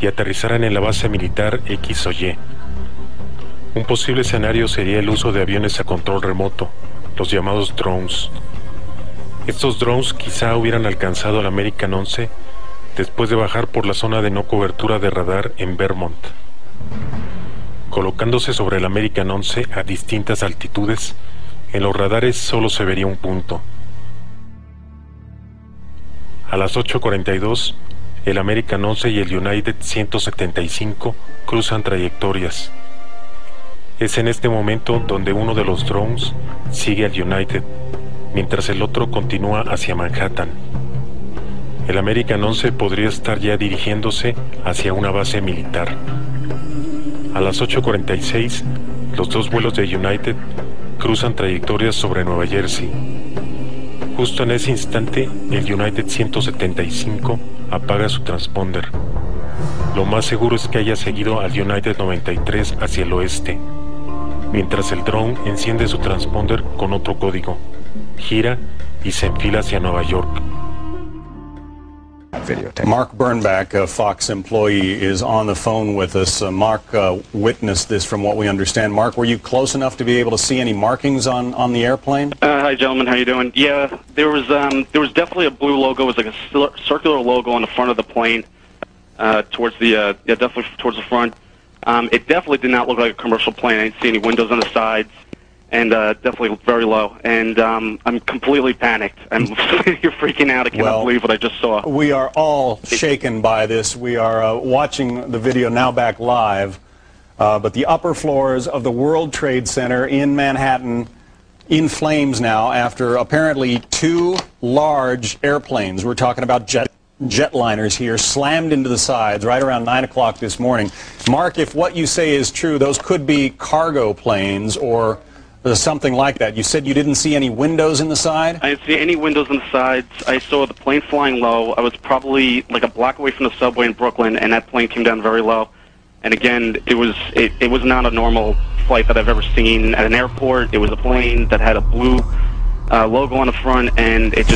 y aterrizaran en la base militar X o Y. Un posible escenario sería el uso de aviones a control remoto, los llamados drones. Estos drones quizá hubieran alcanzado al American 11 después de bajar por la zona de no cobertura de radar en Vermont. Colocándose sobre el American 11 a distintas altitudes, en los radares solo se vería un punto. A las 8:42, el American 11 y el United 175 cruzan trayectorias. Es en este momento donde uno de los drones sigue al United, mientras el otro continúa hacia Manhattan. El American 11 podría estar ya dirigiéndose hacia una base militar. A las 8:46, los 2 vuelos de United cruzan trayectorias sobre Nueva Jersey. Justo en ese instante, el United 175 apaga su transponder. Lo más seguro es que haya seguido al United 93 hacia el oeste, mientras el drone enciende su transponder con otro código, gira y se enfila hacia Nueva York. Mark Bernbach, a Fox employee, is on the phone with us. Mark witnessed this from what we understand. Mark, were you close enough to be able to see any markings on the airplane? Hi, gentlemen. How you doing? Yeah, there was definitely a blue logo. It was like a circular logo on the front of the plane, towards the definitely towards the front. It definitely did not look like a commercial plane. I didn't see any windows on the sides, and definitely very low. And I'm completely panicked. I'm you're freaking out. I cannot believe what I just saw. We are all shaken by this. We are watching the video now back live, but the upper floors of the World Trade Center in Manhattan in flames now after apparently 2 large airplanes. We're talking about jetliners here, slammed into the sides right around 9 o'clock this morning. Mark, if what you say is true, those could be cargo planes or something like that. You said you didn't see any windows in the side? I didn't see any windows on the sides. I saw the plane flying low. I was probably like a block away from the subway in Brooklyn, and that plane came down very low. And again, it was not a normal flight that I've ever seen at an airport. It was a plane that had a blue logo on the front, and it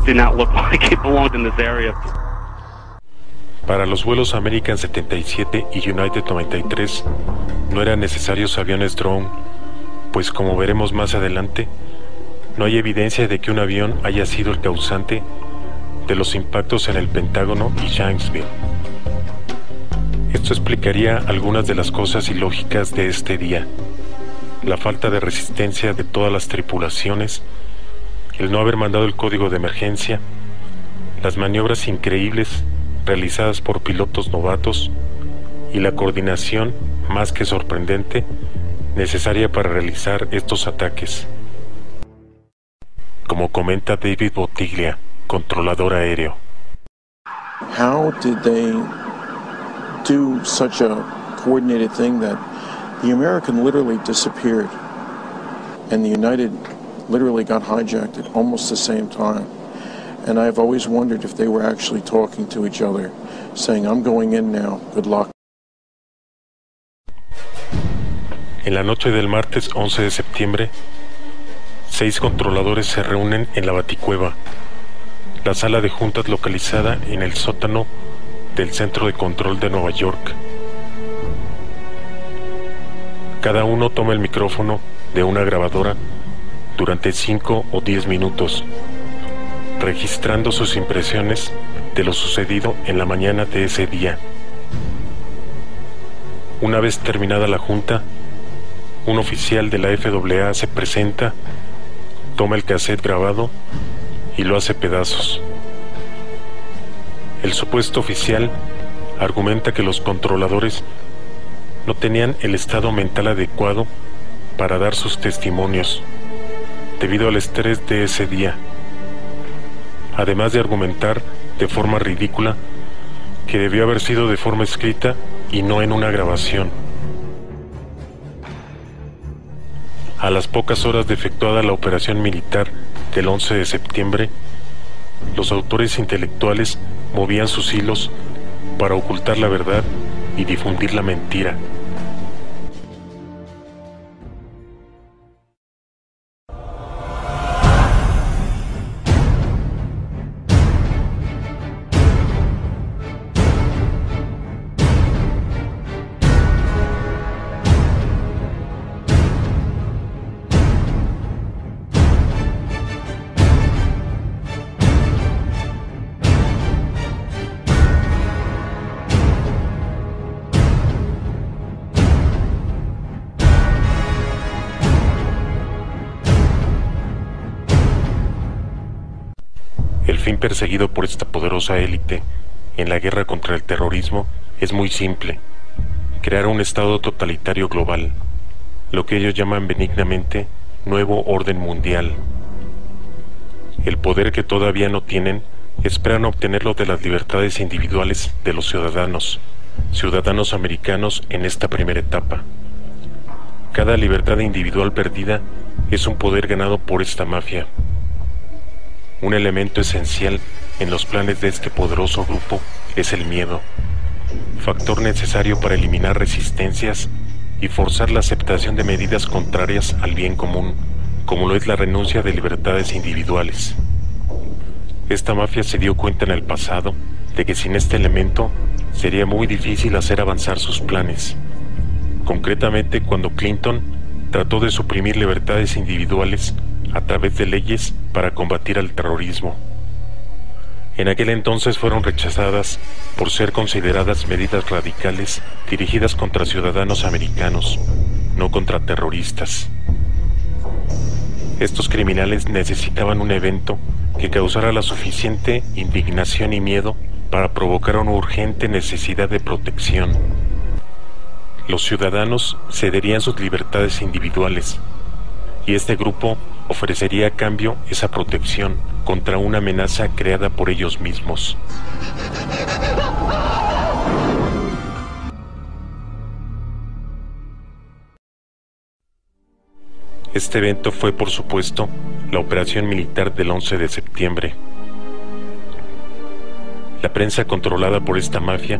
did not look like it belonged in this area. Para los vuelos American 77 y United 93 no eran necesarios aviones drone, pues como veremos más adelante, no hay evidencia de que un avión haya sido el causante de los impactos en el Pentágono y Shanksville. Esto explicaría algunas de las cosas ilógicas de este día: la falta de resistencia de todas las tripulaciones, el no haber mandado el código de emergencia, las maniobras increíbles realizadas por pilotos novatos y la coordinación más que sorprendente necesaria para realizar estos ataques. Como comenta David Bottiglia, controlador aéreo. How did they do such a coordinated thing that the American literally disappeared and the United literally got hijacked at almost the same time? And I've always wondered if they were actually talking to each other, saying, I'm going in now, good luck. En la noche del martes 11 de septiembre, 6 controladores se reúnen en la Baticueva, la sala de juntas localizada en el sótano del Centro de Control de Nueva York. Cada uno toma el micrófono de una grabadora durante 5 o 10 minutos, registrando sus impresiones de lo sucedido en la mañana de ese día. Una vez terminada la junta, un oficial de la FAA se presenta, toma el cassette grabado y lo hace pedazos. El supuesto oficial argumenta que los controladores no tenían el estado mental adecuado para dar sus testimonios, debido al estrés de ese día. Además de argumentar de forma ridícula, que debió haber sido de forma escrita y no en una grabación. A las pocas horas de efectuada la operación militar del 11 de septiembre, los autores intelectuales movían sus hilos para ocultar la verdad y difundir la mentira. El fin perseguido por esta poderosa élite en la guerra contra el terrorismo es muy simple: crear un estado totalitario global, lo que ellos llaman benignamente nuevo orden mundial. El poder que todavía no tienen esperan obtenerlo de las libertades individuales de los ciudadanos americanos en esta primera etapa. Cada libertad individual perdida es un poder ganado por esta mafia. Un elemento esencial en los planes de este poderoso grupo es el miedo, factor necesario para eliminar resistencias y forzar la aceptación de medidas contrarias al bien común, como lo es la renuncia de libertades individuales. Esta mafia se dio cuenta en el pasado de que sin este elemento sería muy difícil hacer avanzar sus planes. Concretamente, cuando Clinton trató de suprimir libertades individuales a través de leyes para combatir al terrorismo. En aquel entonces fueron rechazadas por ser consideradas medidas radicales dirigidas contra ciudadanos americanos, no contra terroristas. Estos criminales necesitaban un evento que causara la suficiente indignación y miedo para provocar una urgente necesidad de protección. Los ciudadanos cederían sus libertades individuales, y este grupo ofrecería a cambio esa protección contra una amenaza creada por ellos mismos. Este evento fue, por supuesto, la operación militar del 11 de septiembre. La prensa controlada por esta mafia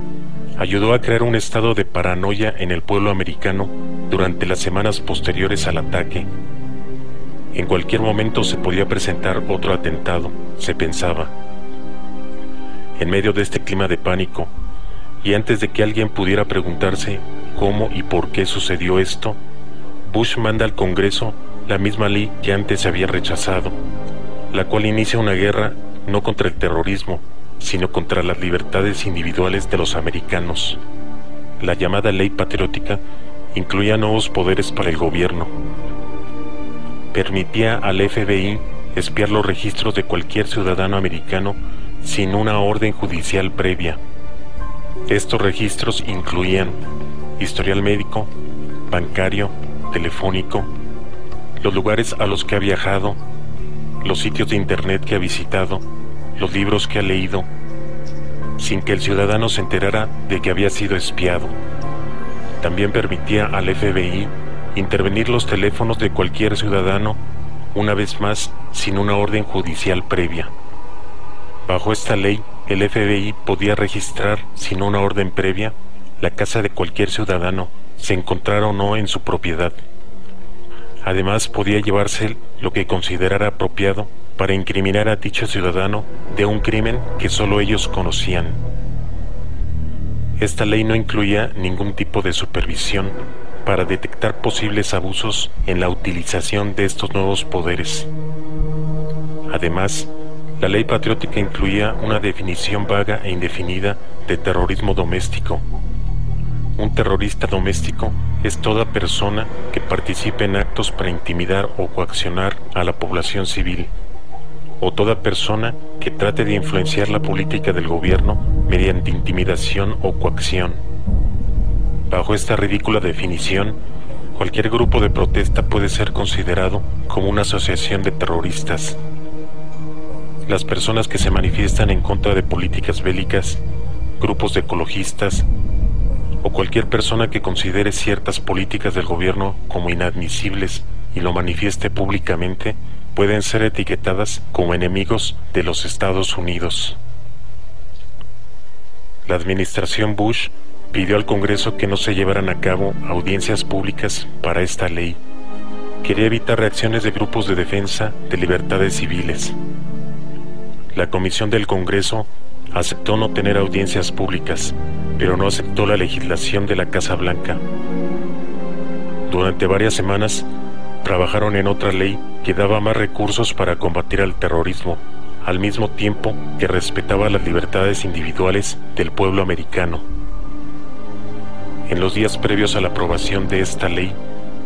ayudó a crear un estado de paranoia en el pueblo americano durante las semanas posteriores al ataque. En cualquier momento se podía presentar otro atentado, se pensaba. En medio de este clima de pánico, y antes de que alguien pudiera preguntarse cómo y por qué sucedió esto, Bush manda al Congreso la misma ley que antes se había rechazado, la cual inicia una guerra no contra el terrorismo, sino contra las libertades individuales de los americanos. La llamada Ley Patriótica incluía nuevos poderes para el gobierno. Permitía al FBI espiar los registros de cualquier ciudadano americano sin una orden judicial previa. Estos registros incluían historial médico, bancario, telefónico, los lugares a los que ha viajado, los sitios de internet que ha visitado, los libros que ha leído, sin que el ciudadano se enterara de que había sido espiado. También permitía al FBI intervenir los teléfonos de cualquier ciudadano, una vez más sin una orden judicial previa. Bajo esta ley, el FBI podía registrar sin una orden previa la casa de cualquier ciudadano, se encontrara o no en su propiedad. Además, podía llevarse lo que considerara apropiado para incriminar a dicho ciudadano de un crimen que solo ellos conocían. Esta ley no incluía ningún tipo de supervisión para detectar posibles abusos en la utilización de estos nuevos poderes. Además, la ley patriótica incluía una definición vaga e indefinida de terrorismo doméstico. Un terrorista doméstico es toda persona que participe en actos para intimidar o coaccionar a la población civil, o toda persona que trate de influenciar la política del gobierno mediante intimidación o coacción. Bajo esta ridícula definición, cualquier grupo de protesta puede ser considerado como una asociación de terroristas. Las personas que se manifiestan en contra de políticas bélicas, grupos de ecologistas o cualquier persona que considere ciertas políticas del gobierno como inadmisibles y lo manifieste públicamente, pueden ser etiquetadas como enemigos de los Estados Unidos. La administración Bush pidió al Congreso que no se llevaran a cabo audiencias públicas para esta ley. Quería evitar reacciones de grupos de defensa de libertades civiles. La Comisión del Congreso aceptó no tener audiencias públicas, pero no aceptó la legislación de la Casa Blanca. Durante varias semanas, trabajaron en otra ley que daba más recursos para combatir al terrorismo, al mismo tiempo que respetaba las libertades individuales del pueblo americano. En los días previos a la aprobación de esta ley,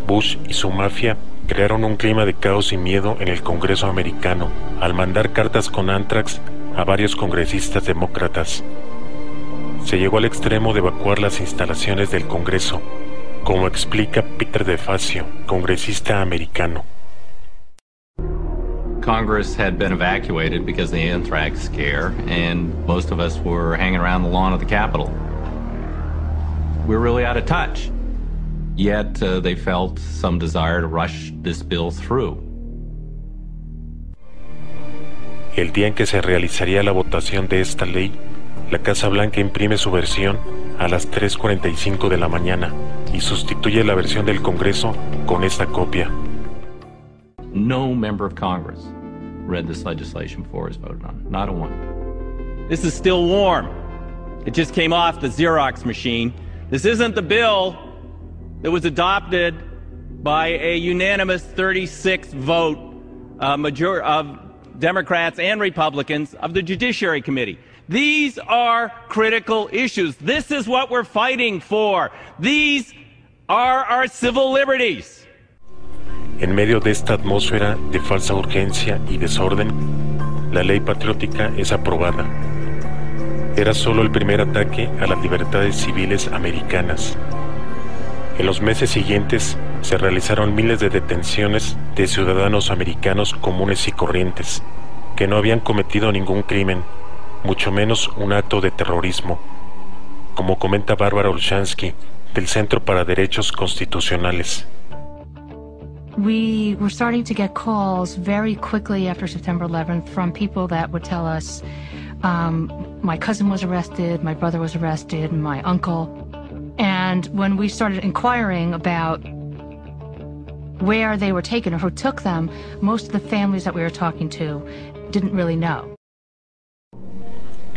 Bush y su mafia crearon un clima de caos y miedo en el Congreso americano al mandar cartas con anthrax a varios congresistas demócratas. Se llegó al extremo de evacuar las instalaciones del Congreso, como explica Peter DeFazio, congresista americano. Congress had been evacuated because of the anthrax scare, and most of us were hanging around the lawn of the Capitol. We're really out of touch. Yet they felt some desire to rush this bill through. El día en que se realizaría la votación de esta ley, la Casa Blanca imprime su versión a las 3:45 de la mañana y sustituye la versión del Congreso con esta copia. No member of Congress read this legislation before it was voted on. Not a one. This is still warm. It just came off the Xerox machine. This isn't the bill that was adopted by a unanimous 36 vote majority of Democrats and Republicans of the Judiciary Committee. These are critical issues. This is what we're fighting for. These are our civil liberties. En medio de esta atmósfera de falsa urgencia y desorden, la ley patriótica es aprobada. Era solo el primer ataque a las libertades civiles americanas. En los meses siguientes se realizaron miles de detenciones de ciudadanos americanos comunes y corrientes, que no habían cometido ningún crimen, mucho menos un acto de terrorismo, como comenta Bárbara Olshansky, del Centro para Derechos Constitucionales. We were starting to get calls very quickly after September 11th from people that would tell us, my cousin was arrested, my brother was arrested, my uncle. And when we started inquiring about where they were taken or who took them, most of the families that we were talking to didn't really know.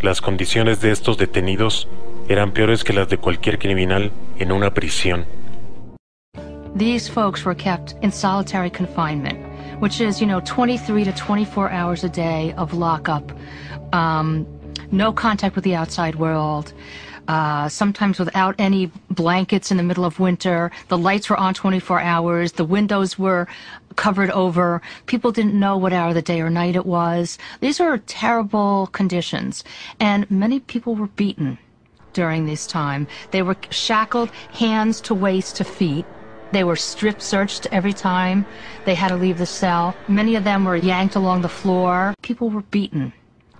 Las condiciones de estos detenidos eran peores que las de cualquier criminal en una prisión. These folks were kept in solitary confinement, which is, 23 to 24 hours a day of lockup, no contact with the outside world, sometimes without any blankets in the middle of winter. The lights were on 24 hours. The windows were covered over. People didn't know what hour of the day or night it was. These are terrible conditions, and many people were beaten during this time. They were shackled hands to waist to feet. They were strip searched every time they had to leave the cell. Many of them were yanked along the floor. People were beaten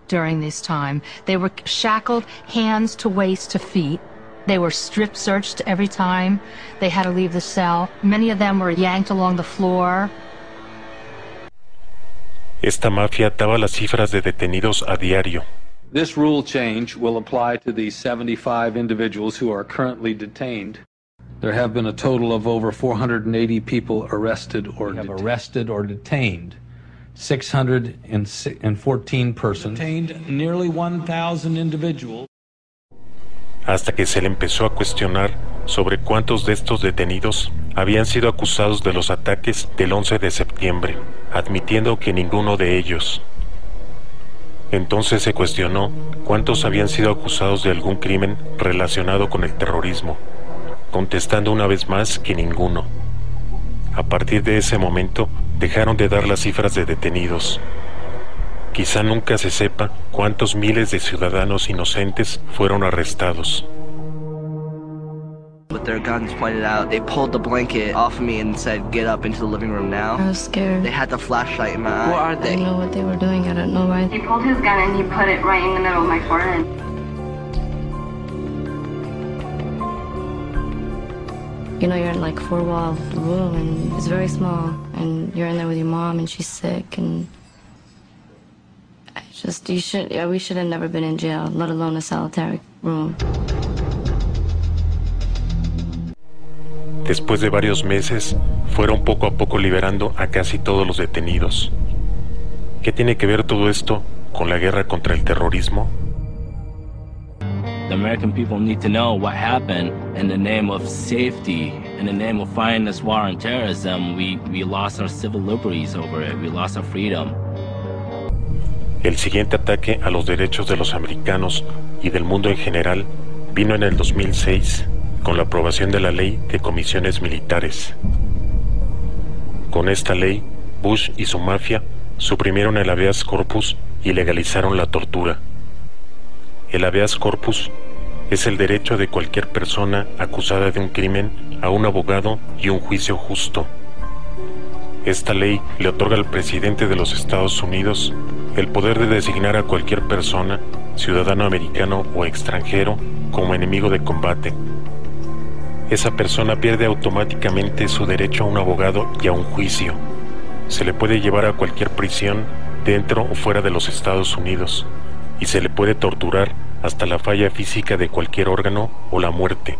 during this time. They were shackled hands to waist to feet. They were strip searched every time they had to leave the cell. Many of them were yanked along the floor. Esta mafia daba las cifras de detenidos a diario. This rule change will apply to the 75 individuals who are currently detained. There have been a total of over 480 people arrested or detained. 614 persons. Detained nearly 1,000 individuals. Hasta que se le empezó a cuestionar sobre cuántos de estos detenidos habían sido acusados de los ataques del 11 de septiembre, admitiendo que ninguno de ellos. Entonces se cuestionó cuántos habían sido acusados de algún crimen relacionado con el terrorismo, contestando una vez más que ninguno. A partir de ese momento dejaron de dar las cifras de detenidos. Quizá nunca se sepa cuántos miles de ciudadanos inocentes fueron arrestados. with their guns pointed out. They pulled the blanket off of me and said, "Get up into the living room now." I was scared. They had the flashlight in my eye. Who are they? I didn't know what they were doing. I don't know why. He pulled his gun and he put it right in the middle of my forehead. You know, you're in like a four-wall room and it's very small, and you're in there with your mom and she's sick, and we should have never been in jail, let alone a solitary room. Después de varios meses, fueron poco a poco liberando a casi todos los detenidos. ¿Qué tiene que ver todo esto con la guerra contra el terrorismo? The American people need to know what happened in the name of safety, in the name of fighting this war on terrorism. We lost our civil liberties over it. We lost our freedom. El siguiente ataque a los derechos de los americanos y del mundo en general vino en el 2006 con la aprobación de la Ley de Comisiones Militares. Con esta ley, Bush y su mafia suprimieron el habeas corpus y legalizaron la tortura. El habeas corpus es el derecho de cualquier persona acusada de un crimen a un abogado y un juicio justo. Esta ley le otorga al presidente de los Estados Unidos el poder de designar a cualquier persona, ciudadano americano o extranjero, como enemigo de combate. Esa persona pierde automáticamente su derecho a un abogado y a un juicio. Se le puede llevar a cualquier prisión dentro o fuera de los Estados Unidos y se le puede torturar hasta la falla física de cualquier órgano o la muerte.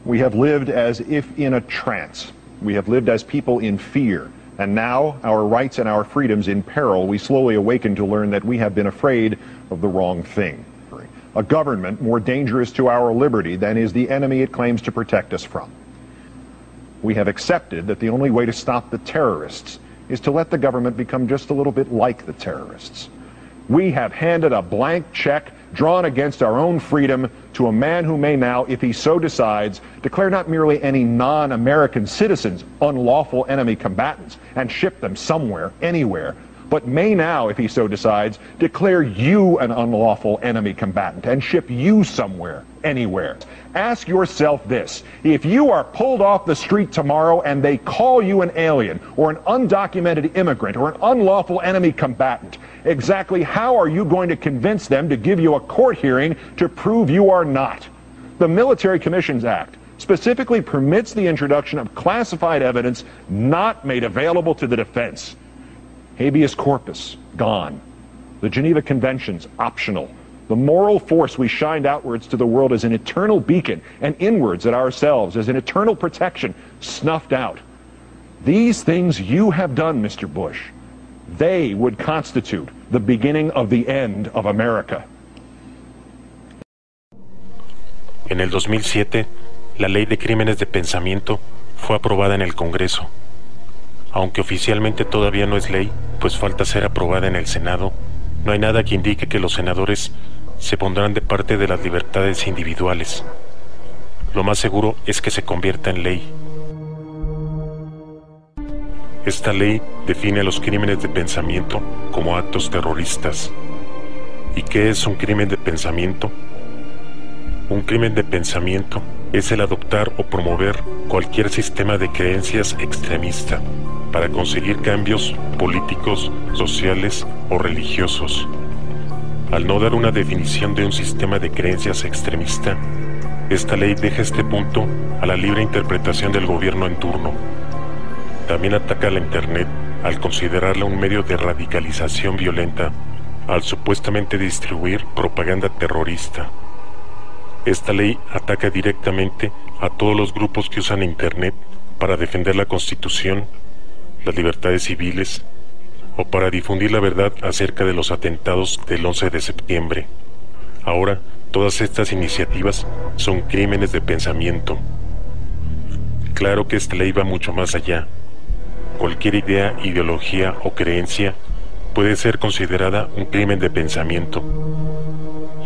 We have lived as if in a trance. We have lived as people in fear. And now, our rights and our freedoms in peril, we slowly awaken to learn that we have been afraid of the wrong thing. A government more dangerous to our liberty than is the enemy it claims to protect us from. We have accepted that the only way to stop the terrorists is to let the government become just a little bit like the terrorists. We have handed a blank check drawn against our own freedom to a man who may now, if he so decides, declare not merely any non-American citizens unlawful enemy combatants and ship them somewhere, anywhere, but may now, if he so decides, declare you an unlawful enemy combatant and ship you somewhere, anywhere. Ask yourself this: if you are pulled off the street tomorrow and they call you an alien or an undocumented immigrant or an unlawful enemy combatant, exactly how are you going to convince them to give you a court hearing to prove you are not? The Military Commissions Act specifically permits the introduction of classified evidence not made available to the defense. Habeas corpus, gone. The Geneva Conventions, optional. The moral force we shined outwards to the world as an eternal beacon and inwards at ourselves as an eternal protection, snuffed out. These things you have done, Mr. Bush, they would constitute the beginning of the end of America. En el 2007, la Ley de Crímenes de Pensamiento fue aprobada en el Congreso. Aunque oficialmente todavía no es ley, pues falta ser aprobada en el Senado, no hay nada que indique que los senadores se pondrán de parte de las libertades individuales. Lo más seguro es que se convierta en ley. Esta ley define los crímenes de pensamiento como actos terroristas. ¿Y qué es un crimen de pensamiento? Un crimen de pensamiento es el adoptar o promover cualquier sistema de creencias extremista para conseguir cambios políticos, sociales o religiosos. Al no dar una definición de un sistema de creencias extremista, esta ley deja este punto a la libre interpretación del gobierno en turno. También ataca a la Internet al considerarla un medio de radicalización violenta, al supuestamente distribuir propaganda terrorista. Esta ley ataca directamente a todos los grupos que usan Internet para defender la Constitución, las libertades civiles o para difundir la verdad acerca de los atentados del 11 de septiembre. Ahora, todas estas iniciativas son crímenes de pensamiento. Claro que esta ley va mucho más allá. Cualquier idea, ideología o creencia puede ser considerada un crimen de pensamiento.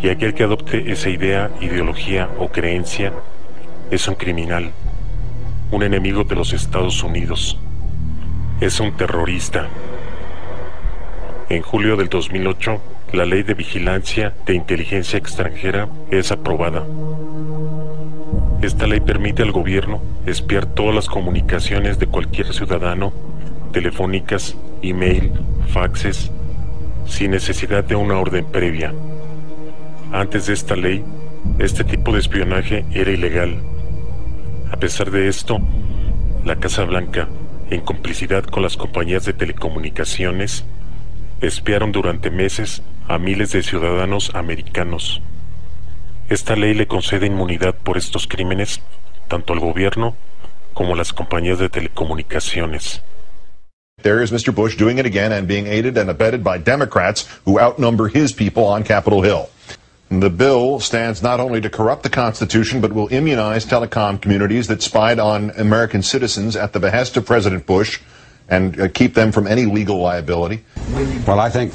Y aquel que adopte esa idea, ideología o creencia es un criminal, un enemigo de los Estados Unidos. Es un terrorista. En julio del 2008, la Ley de Vigilancia de Inteligencia Extranjera es aprobada. Esta ley permite al gobierno espiar todas las comunicaciones de cualquier ciudadano, telefónicas, email, faxes, sin necesidad de una orden previa. Antes de esta ley, este tipo de espionaje era ilegal. A pesar de esto, la Casa Blanca, en complicidad con las compañías de telecomunicaciones, espiaron durante meses a miles de ciudadanos americanos. Esta ley le concede inmunidad por estos crímenes tanto al gobierno como a las compañías de telecomunicaciones. There is Mr. Bush doing it again and being aided and abetted by Democrats who outnumber his people on Capitol Hill. The bill stands not only to corrupt the Constitution, but will immunize telecom communities that spied on American citizens at the behest of President Bush and keep them from any legal liability. Well, I think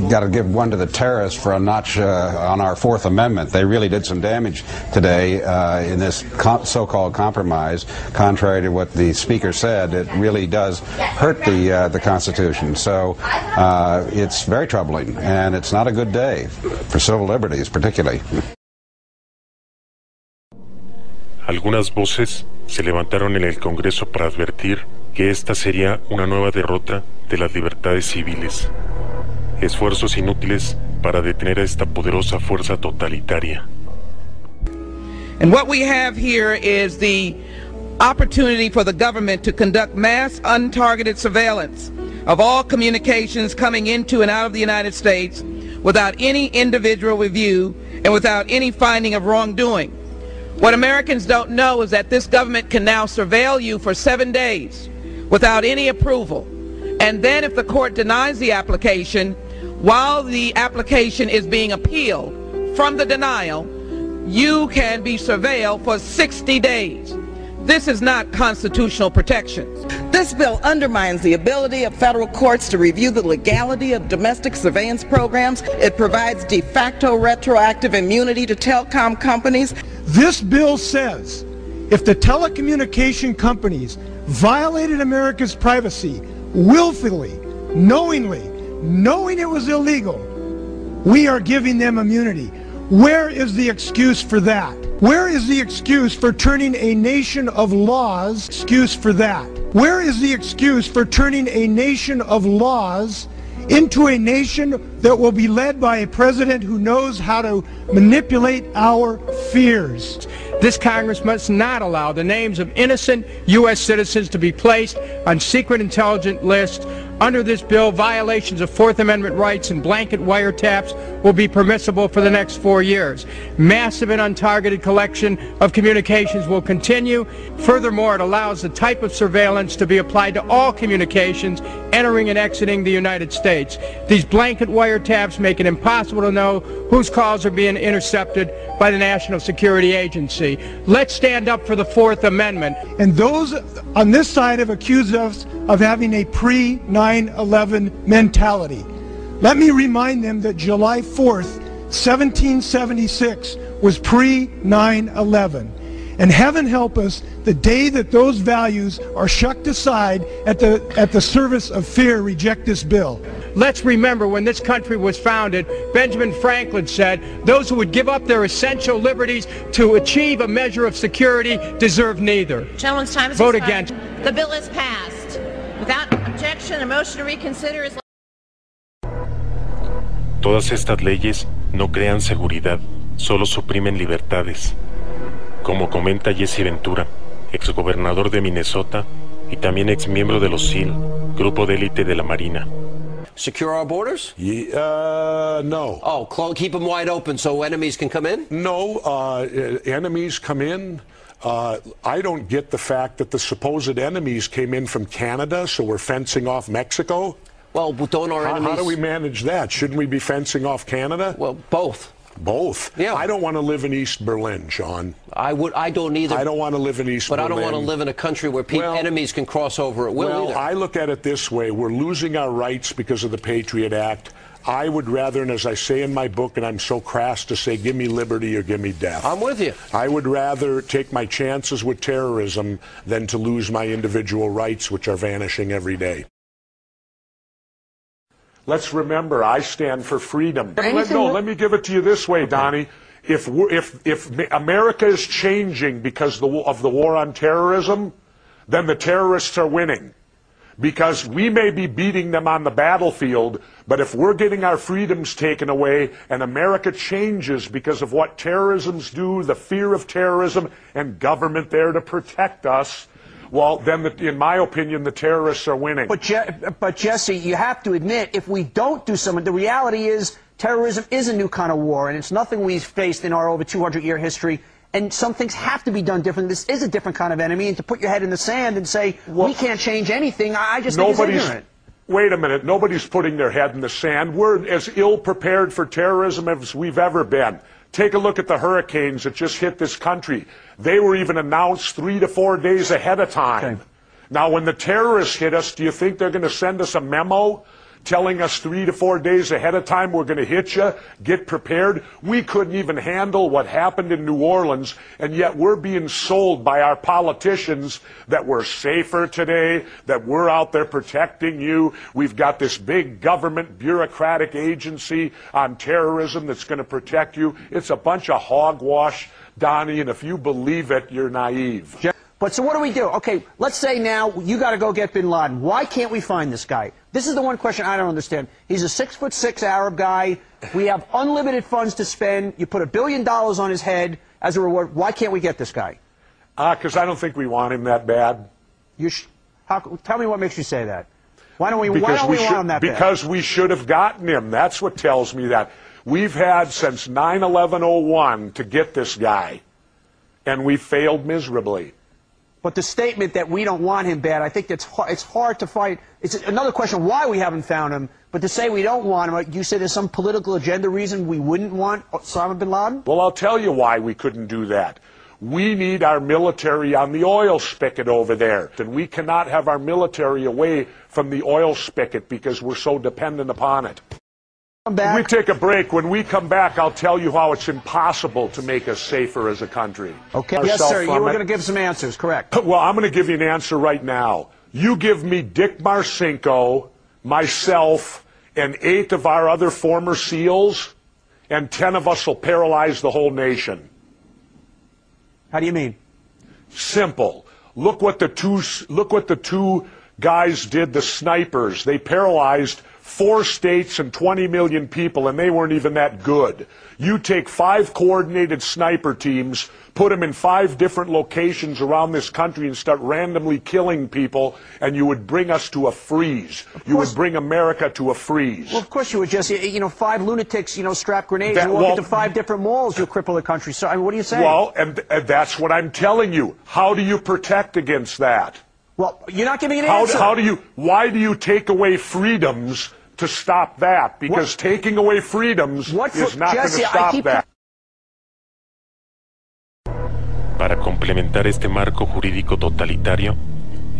got to give one to the terrorists for a notch on our Fourth Amendment. They really did some damage today in this so-called compromise. Contrary to what the Speaker said, it really does hurt the Constitution. So it's very troubling, and it's not a good day for civil liberties, particularly. Algunas voces se levantaron en el Congreso para advertir que esta sería una nueva derrota de las libertades civiles. Esfuerzos inútiles para detener a esta poderosa fuerza totalitaria. And what we have here is the opportunity for the government to conduct mass untargeted surveillance of all communications coming into and out of the United States without any individual review and without any finding of wrongdoing. What Americans don't know is that this government can now surveil you for 7 days without any approval. And then if the court denies the application, while the application is being appealed from the denial, you can be surveilled for 60 days. This is not constitutional protection. This bill undermines the ability of federal courts to review the legality of domestic surveillance programs. It provides de facto retroactive immunity to telecom companies. This bill says if the telecommunication companies violated America's privacy willfully, knowing it was illegal, we are giving them immunity. Where is the excuse for that? Where is the excuse for turning a nation of laws? Excuse for that. Where is the excuse for turning a nation of laws into a nation that will be led by a president who knows how to manipulate our fears? This Congress must not allow the names of innocent U.S. citizens to be placed on secret intelligence lists. Under this bill, violations of Fourth Amendment rights and blanket wiretaps will be permissible for the next 4 years. Massive and untargeted collection of communications will continue. Furthermore, it allows the type of surveillance to be applied to all communications entering and exiting the United States. These blanket wiretaps make it impossible to know whose calls are being intercepted by the National Security Agency. Let's stand up for the Fourth Amendment. And those on this side have accused us of having a pre-9/11 mentality. Let me remind them that July 4th, 1776 was pre-9/11. And heaven help us, the day that those values are shucked aside at the service of fear, reject this bill. Let's remember when this country was founded, Benjamin Franklin said, those who would give up their essential liberties to achieve a measure of security deserve neither. Gentleman's time is Vote expired. against. The bill is passed. Without objection, a motion to reconsider is... Todas estas leyes no crean seguridad, solo suprimen libertades. Como comenta Jesse Ventura, exgobernador de Minnesota y también exmiembro de los SEAL, grupo de élite de la Marina. Secure our borders? No. Oh, keep them wide open so enemies can come in? No, enemies come in. I don't get the fact that the supposed enemies came in from Canada, so we're fencing off Mexico. Well, don't our enemies... How do we manage that? Shouldn't we be fencing off Canada? Well, both. Both? Yeah. I don't want to live in East Berlin, Sean. I don't either. I don't want to live in East Berlin. But I don't want to live in a country where enemies can cross over at will either. I look at it this way. We're losing our rights because of the Patriot Act. I would rather, and as I say in my book, and I'm so crass to say, give me liberty or give me death. I'm with you. I would rather take my chances with terrorism than to lose my individual rights, which are vanishing every day. Let's remember, I stand for freedom. Let me give it to you this way, Donnie. if America is changing because of the war on terrorism, then the terrorists are winning. Because we may be beating them on the battlefield, but if we're getting our freedoms taken away and America changes because of what terrorisms do, the fear of terrorism, and government there to protect us, well, then, in my opinion, the terrorists are winning. But Jesse, you have to admit, if we don't do something, the reality is terrorism is a new kind of war, and it's nothing we've faced in our over 200-year history. And some things have to be done different. This is a different kind of enemy, and to put your head in the sand and say, we can't change anything, I just think it's ignorant. Wait a minute. Nobody's putting their head in the sand. We're as ill-prepared for terrorism as we've ever been. Take a look at the hurricanes that just hit this country. They were even announced 3 to 4 days ahead of time. Okay. Now, when the terrorists hit us, do you think they're going to send us a memo telling us 3 to 4 days ahead of time we're going to hit you, get prepared? We couldn't even handle what happened in New Orleans, and yet we're being sold by our politicians that we're safer today, that we're out there protecting you. We've got this big government bureaucratic agency on terrorism that's going to protect you. It's a bunch of hogwash, Donnie, and if you believe it, you're naive. But so what do we do? Okay, let's say now you got to go get bin Laden. Why can't we find this guy? This is the one question I don't understand. He's a 6'6" Arab guy. We have unlimited funds to spend. You put $1 billion on his head as a reward. Why can't we get this guy? Because I don't think we want him that bad. Tell me what makes you say that. Why don't we want him that bad? Because we should have gotten him. That's what tells me that. We've had since 9/11/01 to get this guy, and we failed miserably. But the statement that we don't want him bad, I think it's hard to fight. It's another question why we haven't found him. But to say we don't want him, you say there's some political agenda reason we wouldn't want Osama bin Laden? Well, I'll tell you why we couldn't do that. We need our military on the oil spigot over there. And we cannot have our military away from the oil spigot because we're so dependent upon it. We take a break. When we come back, I'll tell you how it's impossible to make us safer as a country. Okay. Yes, sir. You were going to give some answers, correct? Well, I'm going to give you an answer right now. You give me Dick Marcinko, myself, and 8 of our other former SEALs, and 10 of us will paralyze the whole nation. How do you mean? Simple. Look what the two guys did, the snipers. They paralyzed 4 states and 20 million people, and they weren't even that good. You take 5 coordinated sniper teams, put them in 5 different locations around this country and start randomly killing people, and you would bring us to a freeze. You would bring America to a freeze. Well, of course you would, Jesse. 5 lunatics, strap grenades and walk into 5 different malls, you'll cripple the country. So, I mean, what are you saying? Well, and that's what I'm telling you. How do you protect against that? Well, you're not giving an answer. Why do you take away freedoms to stop that? Because taking away freedoms is not going to stop that. Para complementar este marco jurídico totalitario,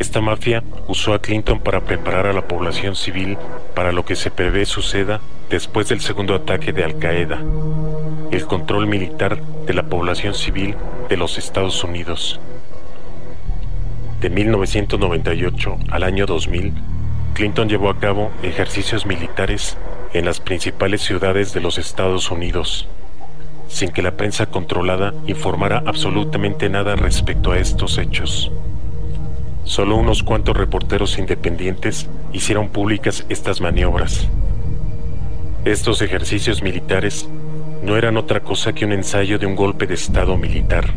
esta mafia usó a Clinton para preparar a la población civil para lo que se prevé suceda después del segundo ataque de Al-Qaeda, el control militar de la población civil de los Estados Unidos. De 1998 al año 2000, Clinton llevó a cabo ejercicios militares en las principales ciudades de los Estados Unidos, sin que la prensa controlada informara absolutamente nada respecto a estos hechos. Solo unos cuantos reporteros independientes hicieron públicas estas maniobras. Estos ejercicios militares no eran otra cosa que un ensayo de un golpe de Estado militar.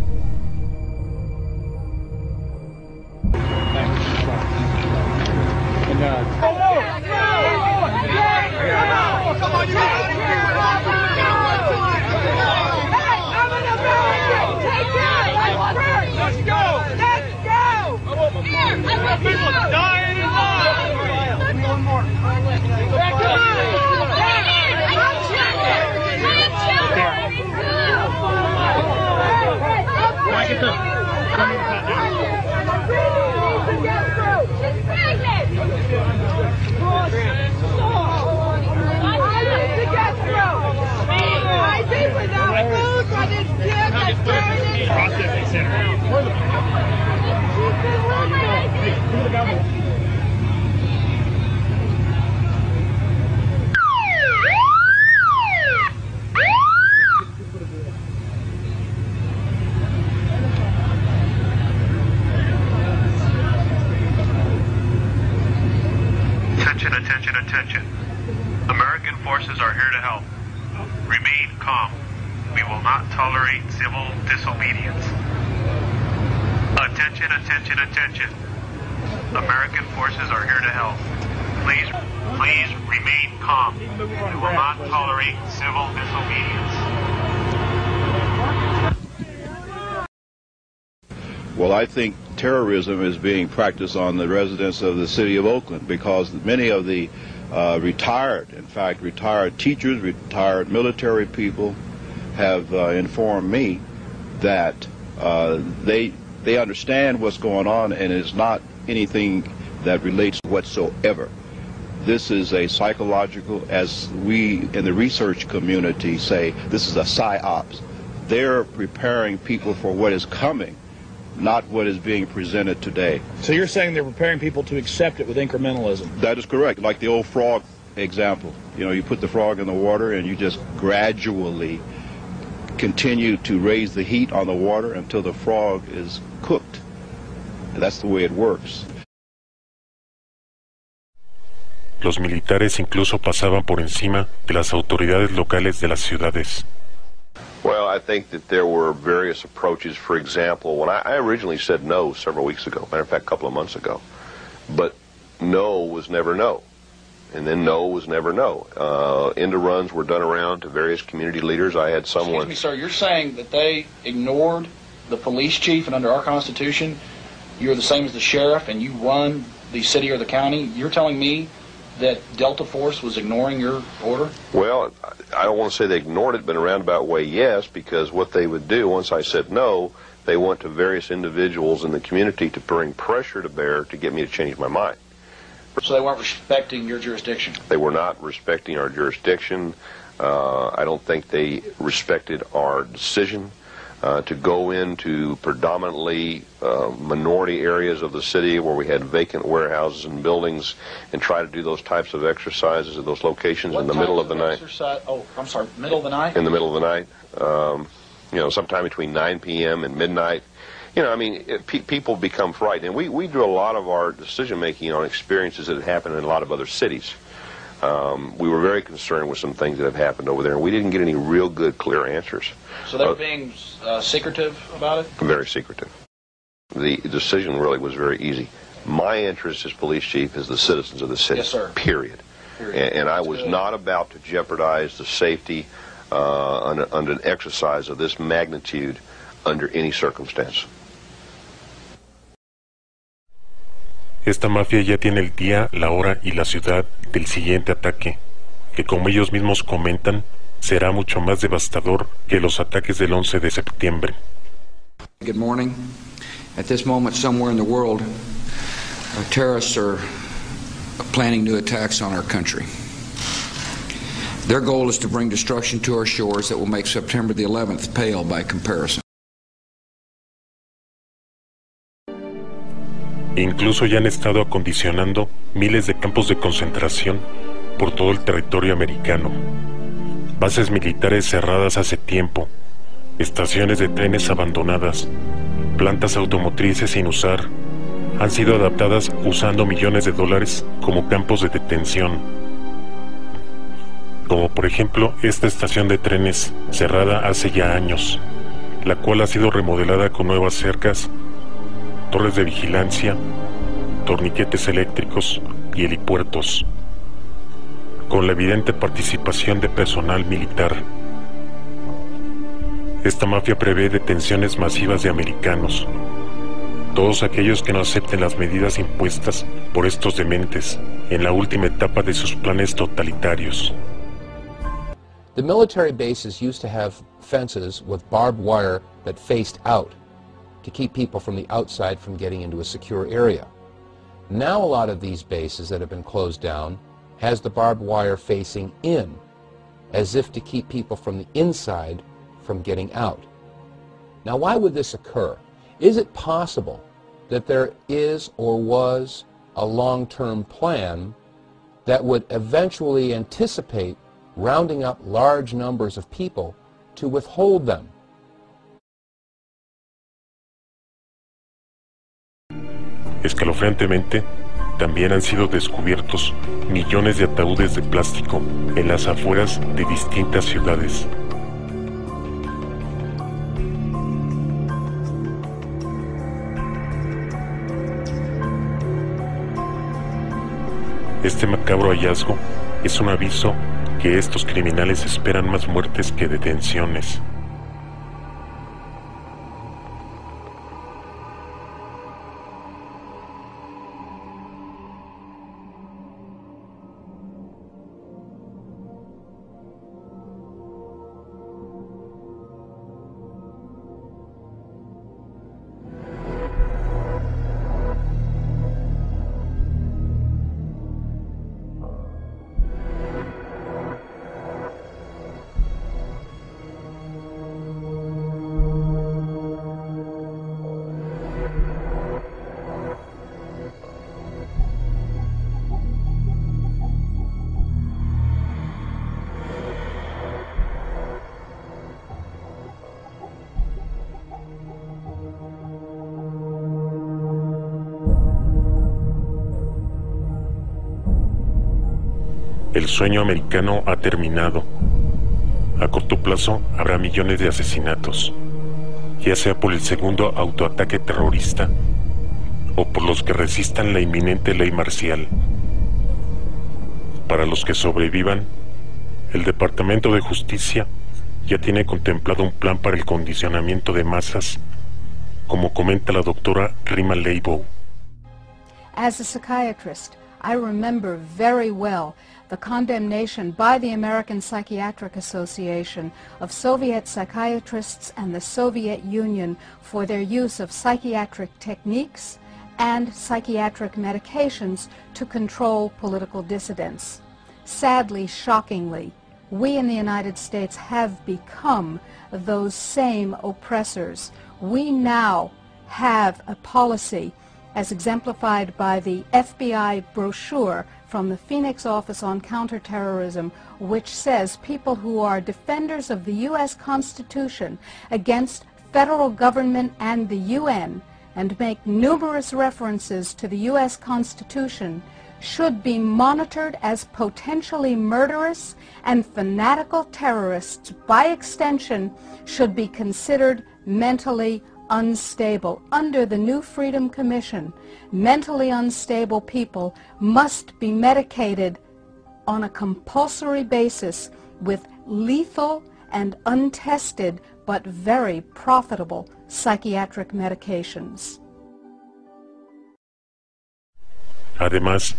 Attention, attention, attention. American forces are here to help. Remain calm. We will not tolerate civil disobedience. Attention, attention, attention. American forces are here to help. Please remain calm. We will not tolerate civil disobedience. Well, I think terrorism is being practiced on the residents of the city of Oakland because many of the retired teachers, retired military people have informed me that they understand what's going on, and it's not anything that relates whatsoever. This is a psychological, as we in the research community say, this is a psyops. They're preparing people for what is coming, not what is being presented today. So you're saying they're preparing people to accept it with incrementalism? That is correct. Like the old frog example. You know, you put the frog in the water and you just gradually continue to raise the heat on the water until the frog is cooked. And that's the way it works. Los militares incluso pasaban por encima de las autoridades locales de las ciudades. Well, I think that there were various approaches. For example, when I originally said no several weeks ago, matter of fact, a couple of months ago, but no was never no, and then no was never no. End of runs were done around to various community leaders. I had someone... Excuse me, sir, you're saying that they ignored the police chief, and under our Constitution, you're the same as the sheriff, and you run the city or the county? You're telling me that Delta Force was ignoring your order? Well, I don't want to say they ignored it, but in a roundabout way, yes, because what they would do, once I said no, they went to various individuals in the community to bring pressure to bear to get me to change my mind. So they weren't respecting your jurisdiction? They were not respecting our jurisdiction. I don't think they respected our decision to go into predominantly minority areas of the city where we had vacant warehouses and buildings and try to do those types of exercises at those locations in the middle of the night. Oh, I'm sorry, middle of the night? In the middle of the night. You know, sometime between 9 p.m. and midnight. You know, I mean, people become frightened. And we do a lot of our decision-making on experiences that have happened in a lot of other cities. We were very concerned with some things that have happened over there, and we didn't get any real good, clear answers. So they're being secretive about it? Very secretive. The decision really was very easy. My interest as police chief is the citizens of the city. Yes, sir. Period. And I was not about to jeopardize the safety under an exercise of this magnitude under any circumstance. Esta mafia ya tiene el día, la hora y la ciudad del siguiente ataque, que como ellos mismos comentan, será mucho más devastador que los ataques del 11 de septiembre. Good morning. At this moment, somewhere in the world, terrorists are planning new attacks on our country. Their goal is to bring destruction to our shores that will make September the 11th pale by comparison. Incluso ya han estado acondicionando miles de campos de concentración por todo el territorio americano. Bases militares cerradas hace tiempo, estaciones de trenes abandonadas, plantas automotrices sin usar, han sido adaptadas usando millones de dólares como campos de detención. Como por ejemplo esta estación de trenes cerrada hace ya años, la cual ha sido remodelada con nuevas cercas, torres de vigilancia, torniquetes eléctricos y helipuertos, con la evidente participación de personal militar. Esta mafia prevé detenciones masivas de americanos, todos aquellos que no acepten las medidas impuestas por estos dementes en la última etapa de sus planes totalitarios. The military bases used to have fences with barbed wire that faced out to keep people from the outside from getting into a secure area. Now a lot of these bases that have been closed down has the barbed wire facing in, as if to keep people from the inside from getting out. Now why would this occur? Is it possible that there is or was a long-term plan that would eventually anticipate rounding up large numbers of people to withhold them? Escalofriantemente, también han sido descubiertos millones de ataúdes de plástico en las afueras de distintas ciudades. Este macabro hallazgo es un aviso que estos criminales esperan más muertes que detenciones. El sueño americano ha terminado. A corto plazo habrá millones de asesinatos, ya sea por el segundo autoataque terrorista o por los que resistan la inminente ley marcial. Para los que sobrevivan, el Departamento de Justicia ya tiene contemplado un plan para el condicionamiento de masas, como comenta la doctora Rima Leibow. As a psychiatrist, I remember very well the condemnation by the American Psychiatric Association of Soviet psychiatrists and the Soviet Union for their use of psychiatric techniques and psychiatric medications to control political dissidents. Sadly, shockingly, we in the United States have become those same oppressors. We now have a policy, as exemplified by the FBI brochure from the Phoenix Office on Counterterrorism, which says people who are defenders of the U.S. Constitution against federal government and the UN and make numerous references to the U.S. Constitution should be monitored as potentially murderous, and fanatical terrorists, by extension, should be considered mentally unstable. Under the new Freedom Commission, mentally unstable people must be medicated on a compulsory basis with lethal and untested but very profitable psychiatric medications. Además,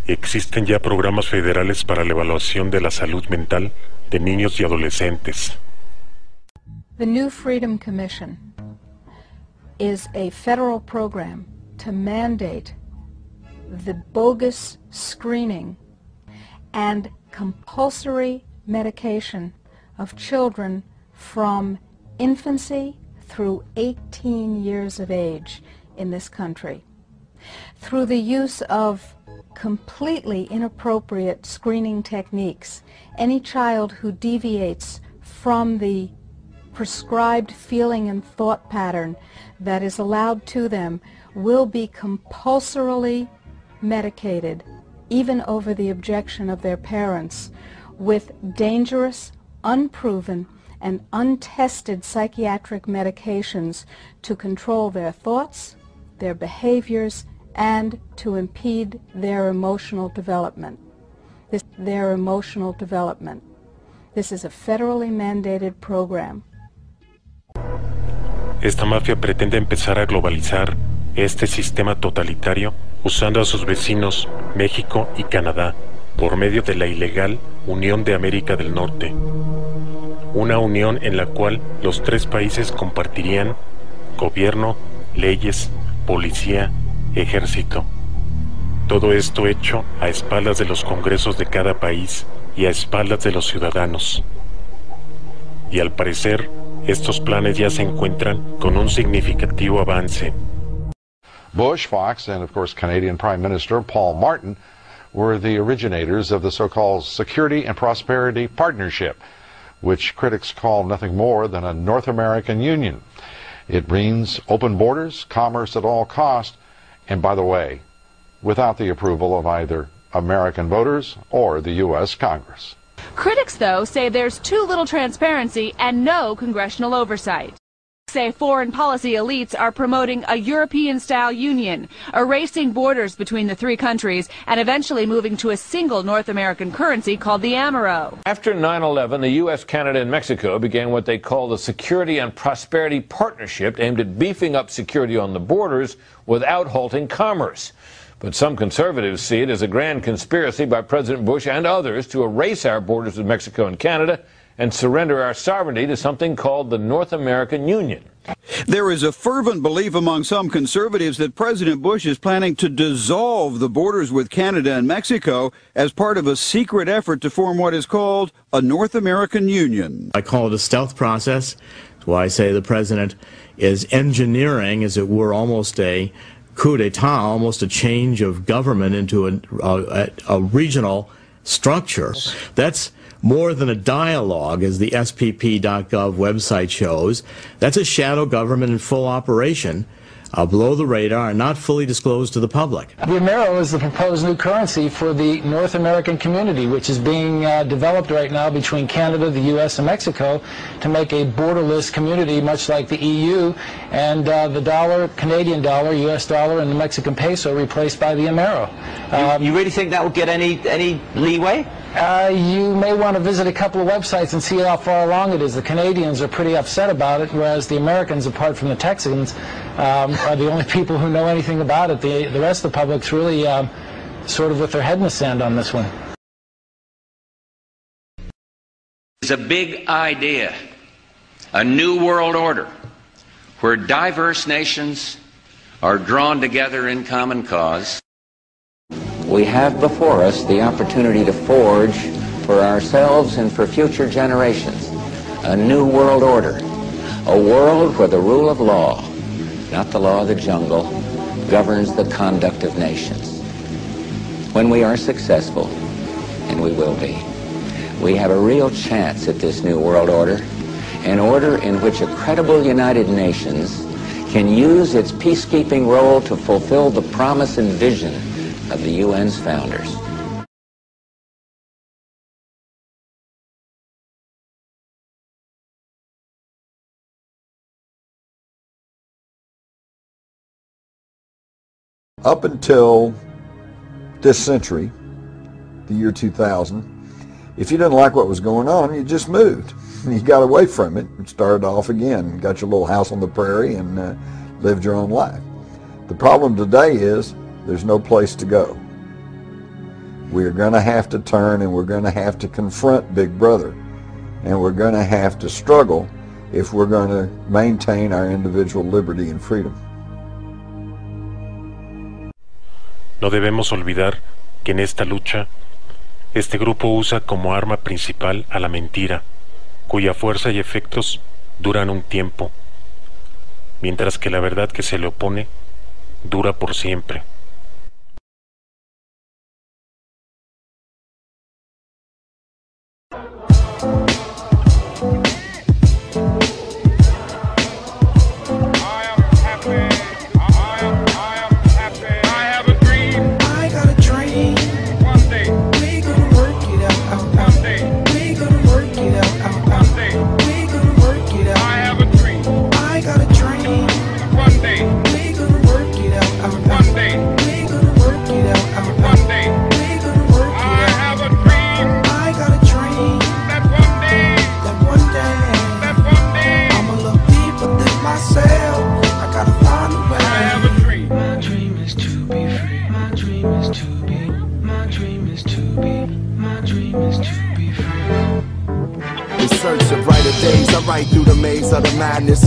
existen ya programas federales para la evaluación de la salud mental de niños y adolescentes. The new Freedom Commission is a federal program to mandate the bogus screening and compulsory medication of children from infancy through 18 years of age in this country. Through the use of completely inappropriate screening techniques, any child who deviates from the prescribed feeling and thought pattern that is allowed to them will be compulsorily medicated, even over the objection of their parents, with dangerous, unproven, and untested psychiatric medications to control their thoughts, their behaviors, and to impede their emotional development. This is a federally mandated program. Esta mafia pretende empezar a globalizar este sistema totalitario usando a sus vecinos México y Canadá por medio de la ilegal Unión de América del Norte, una unión en la cual los tres países compartirían gobierno, leyes, policía, ejército. Todo esto hecho a espaldas de los congresos de cada país y a espaldas de los ciudadanos. Y al parecer, estos planes ya se encuentran con un significativo avance. Bush, Fox, and of course Canadian Prime Minister Paul Martin were the originators of the so-called Security and Prosperity Partnership, which critics call nothing more than a North American Union. It means open borders, commerce at all cost, and by the way, without the approval of either American voters or the U.S. Congress. Critics, though, say there's too little transparency and no congressional oversight. Say foreign policy elites are promoting a European-style union, erasing borders between the three countries, and eventually moving to a single North American currency called the Amero. After 9/11, the U.S., Canada, and Mexico began what they call the Security and Prosperity Partnership, aimed at beefing up security on the borders without halting commerce. But some conservatives see it as a grand conspiracy by President Bush and others to erase our borders with Mexico and Canada and surrender our sovereignty to something called the North American Union. There is a fervent belief among some conservatives that President Bush is planning to dissolve the borders with Canada and Mexico as part of a secret effort to form what is called a North American Union. I call it a stealth process. That's why I say the president is engineering, as it were, almost a coup d'etat, almost a change of government into a regional structure. That's more than a dialogue, as the SPP.gov website shows. That's a shadow government in full operation, below the radar and not fully disclosed to the public. The Amero is the proposed new currency for the North American community, which is being developed right now between Canada, the U.S., and Mexico to make a borderless community, much like the EU, and the dollar, Canadian dollar, U.S. dollar, and the Mexican peso replaced by the Amero. You really think that will get any leeway? You may want to visit a couple of websites and see how far along it is. The Canadians are pretty upset about it, whereas the Americans, apart from the Texans, are the only people who know anything about it. The rest of the public's really sort of with their head in the sand on this one. It's a big idea, a new world order, where diverse nations are drawn together in common cause. We have before us the opportunity to forge for ourselves and for future generations a new world order, a world where the rule of law, not the law of the jungle, governs the conduct of nations. When we are successful, and we will be, we have a real chance at this new world order, an order in which a credible United Nations can use its peacekeeping role to fulfill the promise and vision of the UN's founders. Up until this century, the year 2000, if you didn't like what was going on, you just moved. You got away from it and started off again, got your little house on the prairie and lived your own life. The problem today is there's no place to go. We're going to have to turn and we're going to have to confront Big Brother, and we're going to have to struggle if we're going to maintain our individual liberty and freedom. No debemos olvidar que en esta lucha, este grupo usa como arma principal a la mentira, cuya fuerza y efectos duran un tiempo, mientras que la verdad que se le opone dura por siempre.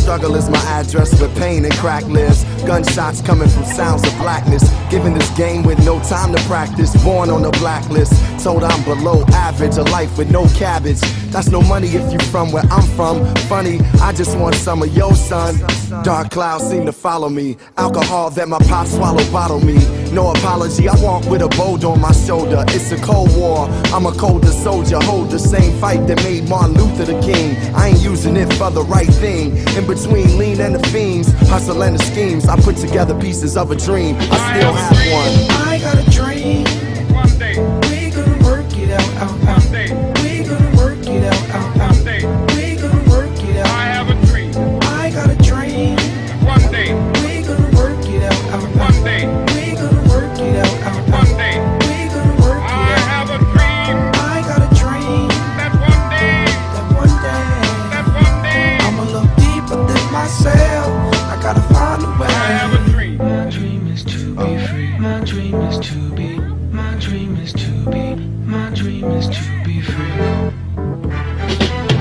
Struggle is my address where pain and crack lives. Gunshots coming from sounds of blackness. Given this game with no time to practice. Born on the blacklist. Told I'm below average. A life with no cabbage. That's no money if you from where I'm from. Funny, I just want some of your son. Dark clouds seem to follow me. Alcohol that my pop swallowed bottle me. No apology, I walk with a boulder on my shoulder. It's a cold war. I'm a colder soldier. Hold the same fight that made Martin Luther the king. I ain't using doing it for the right thing. In between lean and the fiends, hustle and the schemes, I put together pieces of a dream. I still have one. I got a dream. One day we gonna work it out. One day we gonna work it out. One day we gonna work it out. I have a dream. I got a dream. One day we gonna work it out. One day we gonna work it out. One day we gonna work it out. I have a dream. I got a dream. That one day. That one day. I'ma look deeper than myself. I gotta find a way. I have a dream. My dream is to be free. My dream is to be. My dream is to be. My dream is to be free.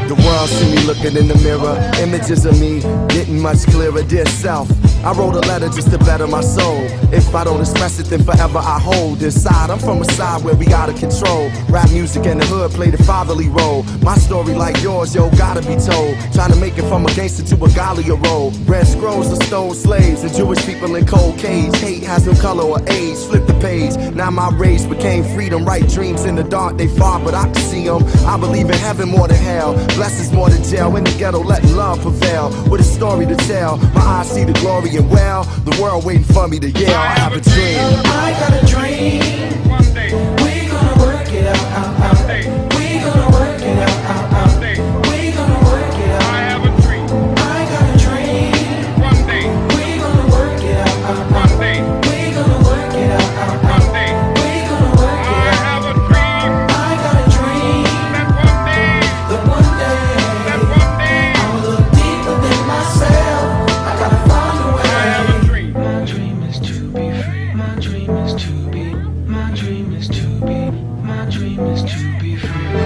The world see me looking in the mirror, images of me getting much clearer. Dear self, I wrote a letter just to better my soul. If I don't express it, then forever I hold inside. I'm from a side where we gotta control. Rap music and the hood play the fatherly role. My story like yours, yo, gotta be told. Trying to make it from a gangster to a Galia role. Red scrolls of stone slaves and Jewish people in cold cage. Hate has no color or age, flip the page. Now my rage became freedom. Write dreams in the dark, they far, but I can see them. I believe in heaven more than hell. Blessings more than jail. In the ghetto, let love prevail. With a story to tell, my eyes see the glory and well, the world waiting for me to yell. I have a dream. I got a dream. One day we gonna work it out. One day we gonna work it out. One day we gonna work it out. I have a dream. I got a dream. One day we gonna work it out. One day we gonna work it out. One day we gonna work it out. I have a dream. I got a dream. That one day. That one day. That one day. I'ma look deeper than myself. I gotta find a way. I have a dream. My dream is to be free. My dream is to be. My dream is to be. My dream is to be free.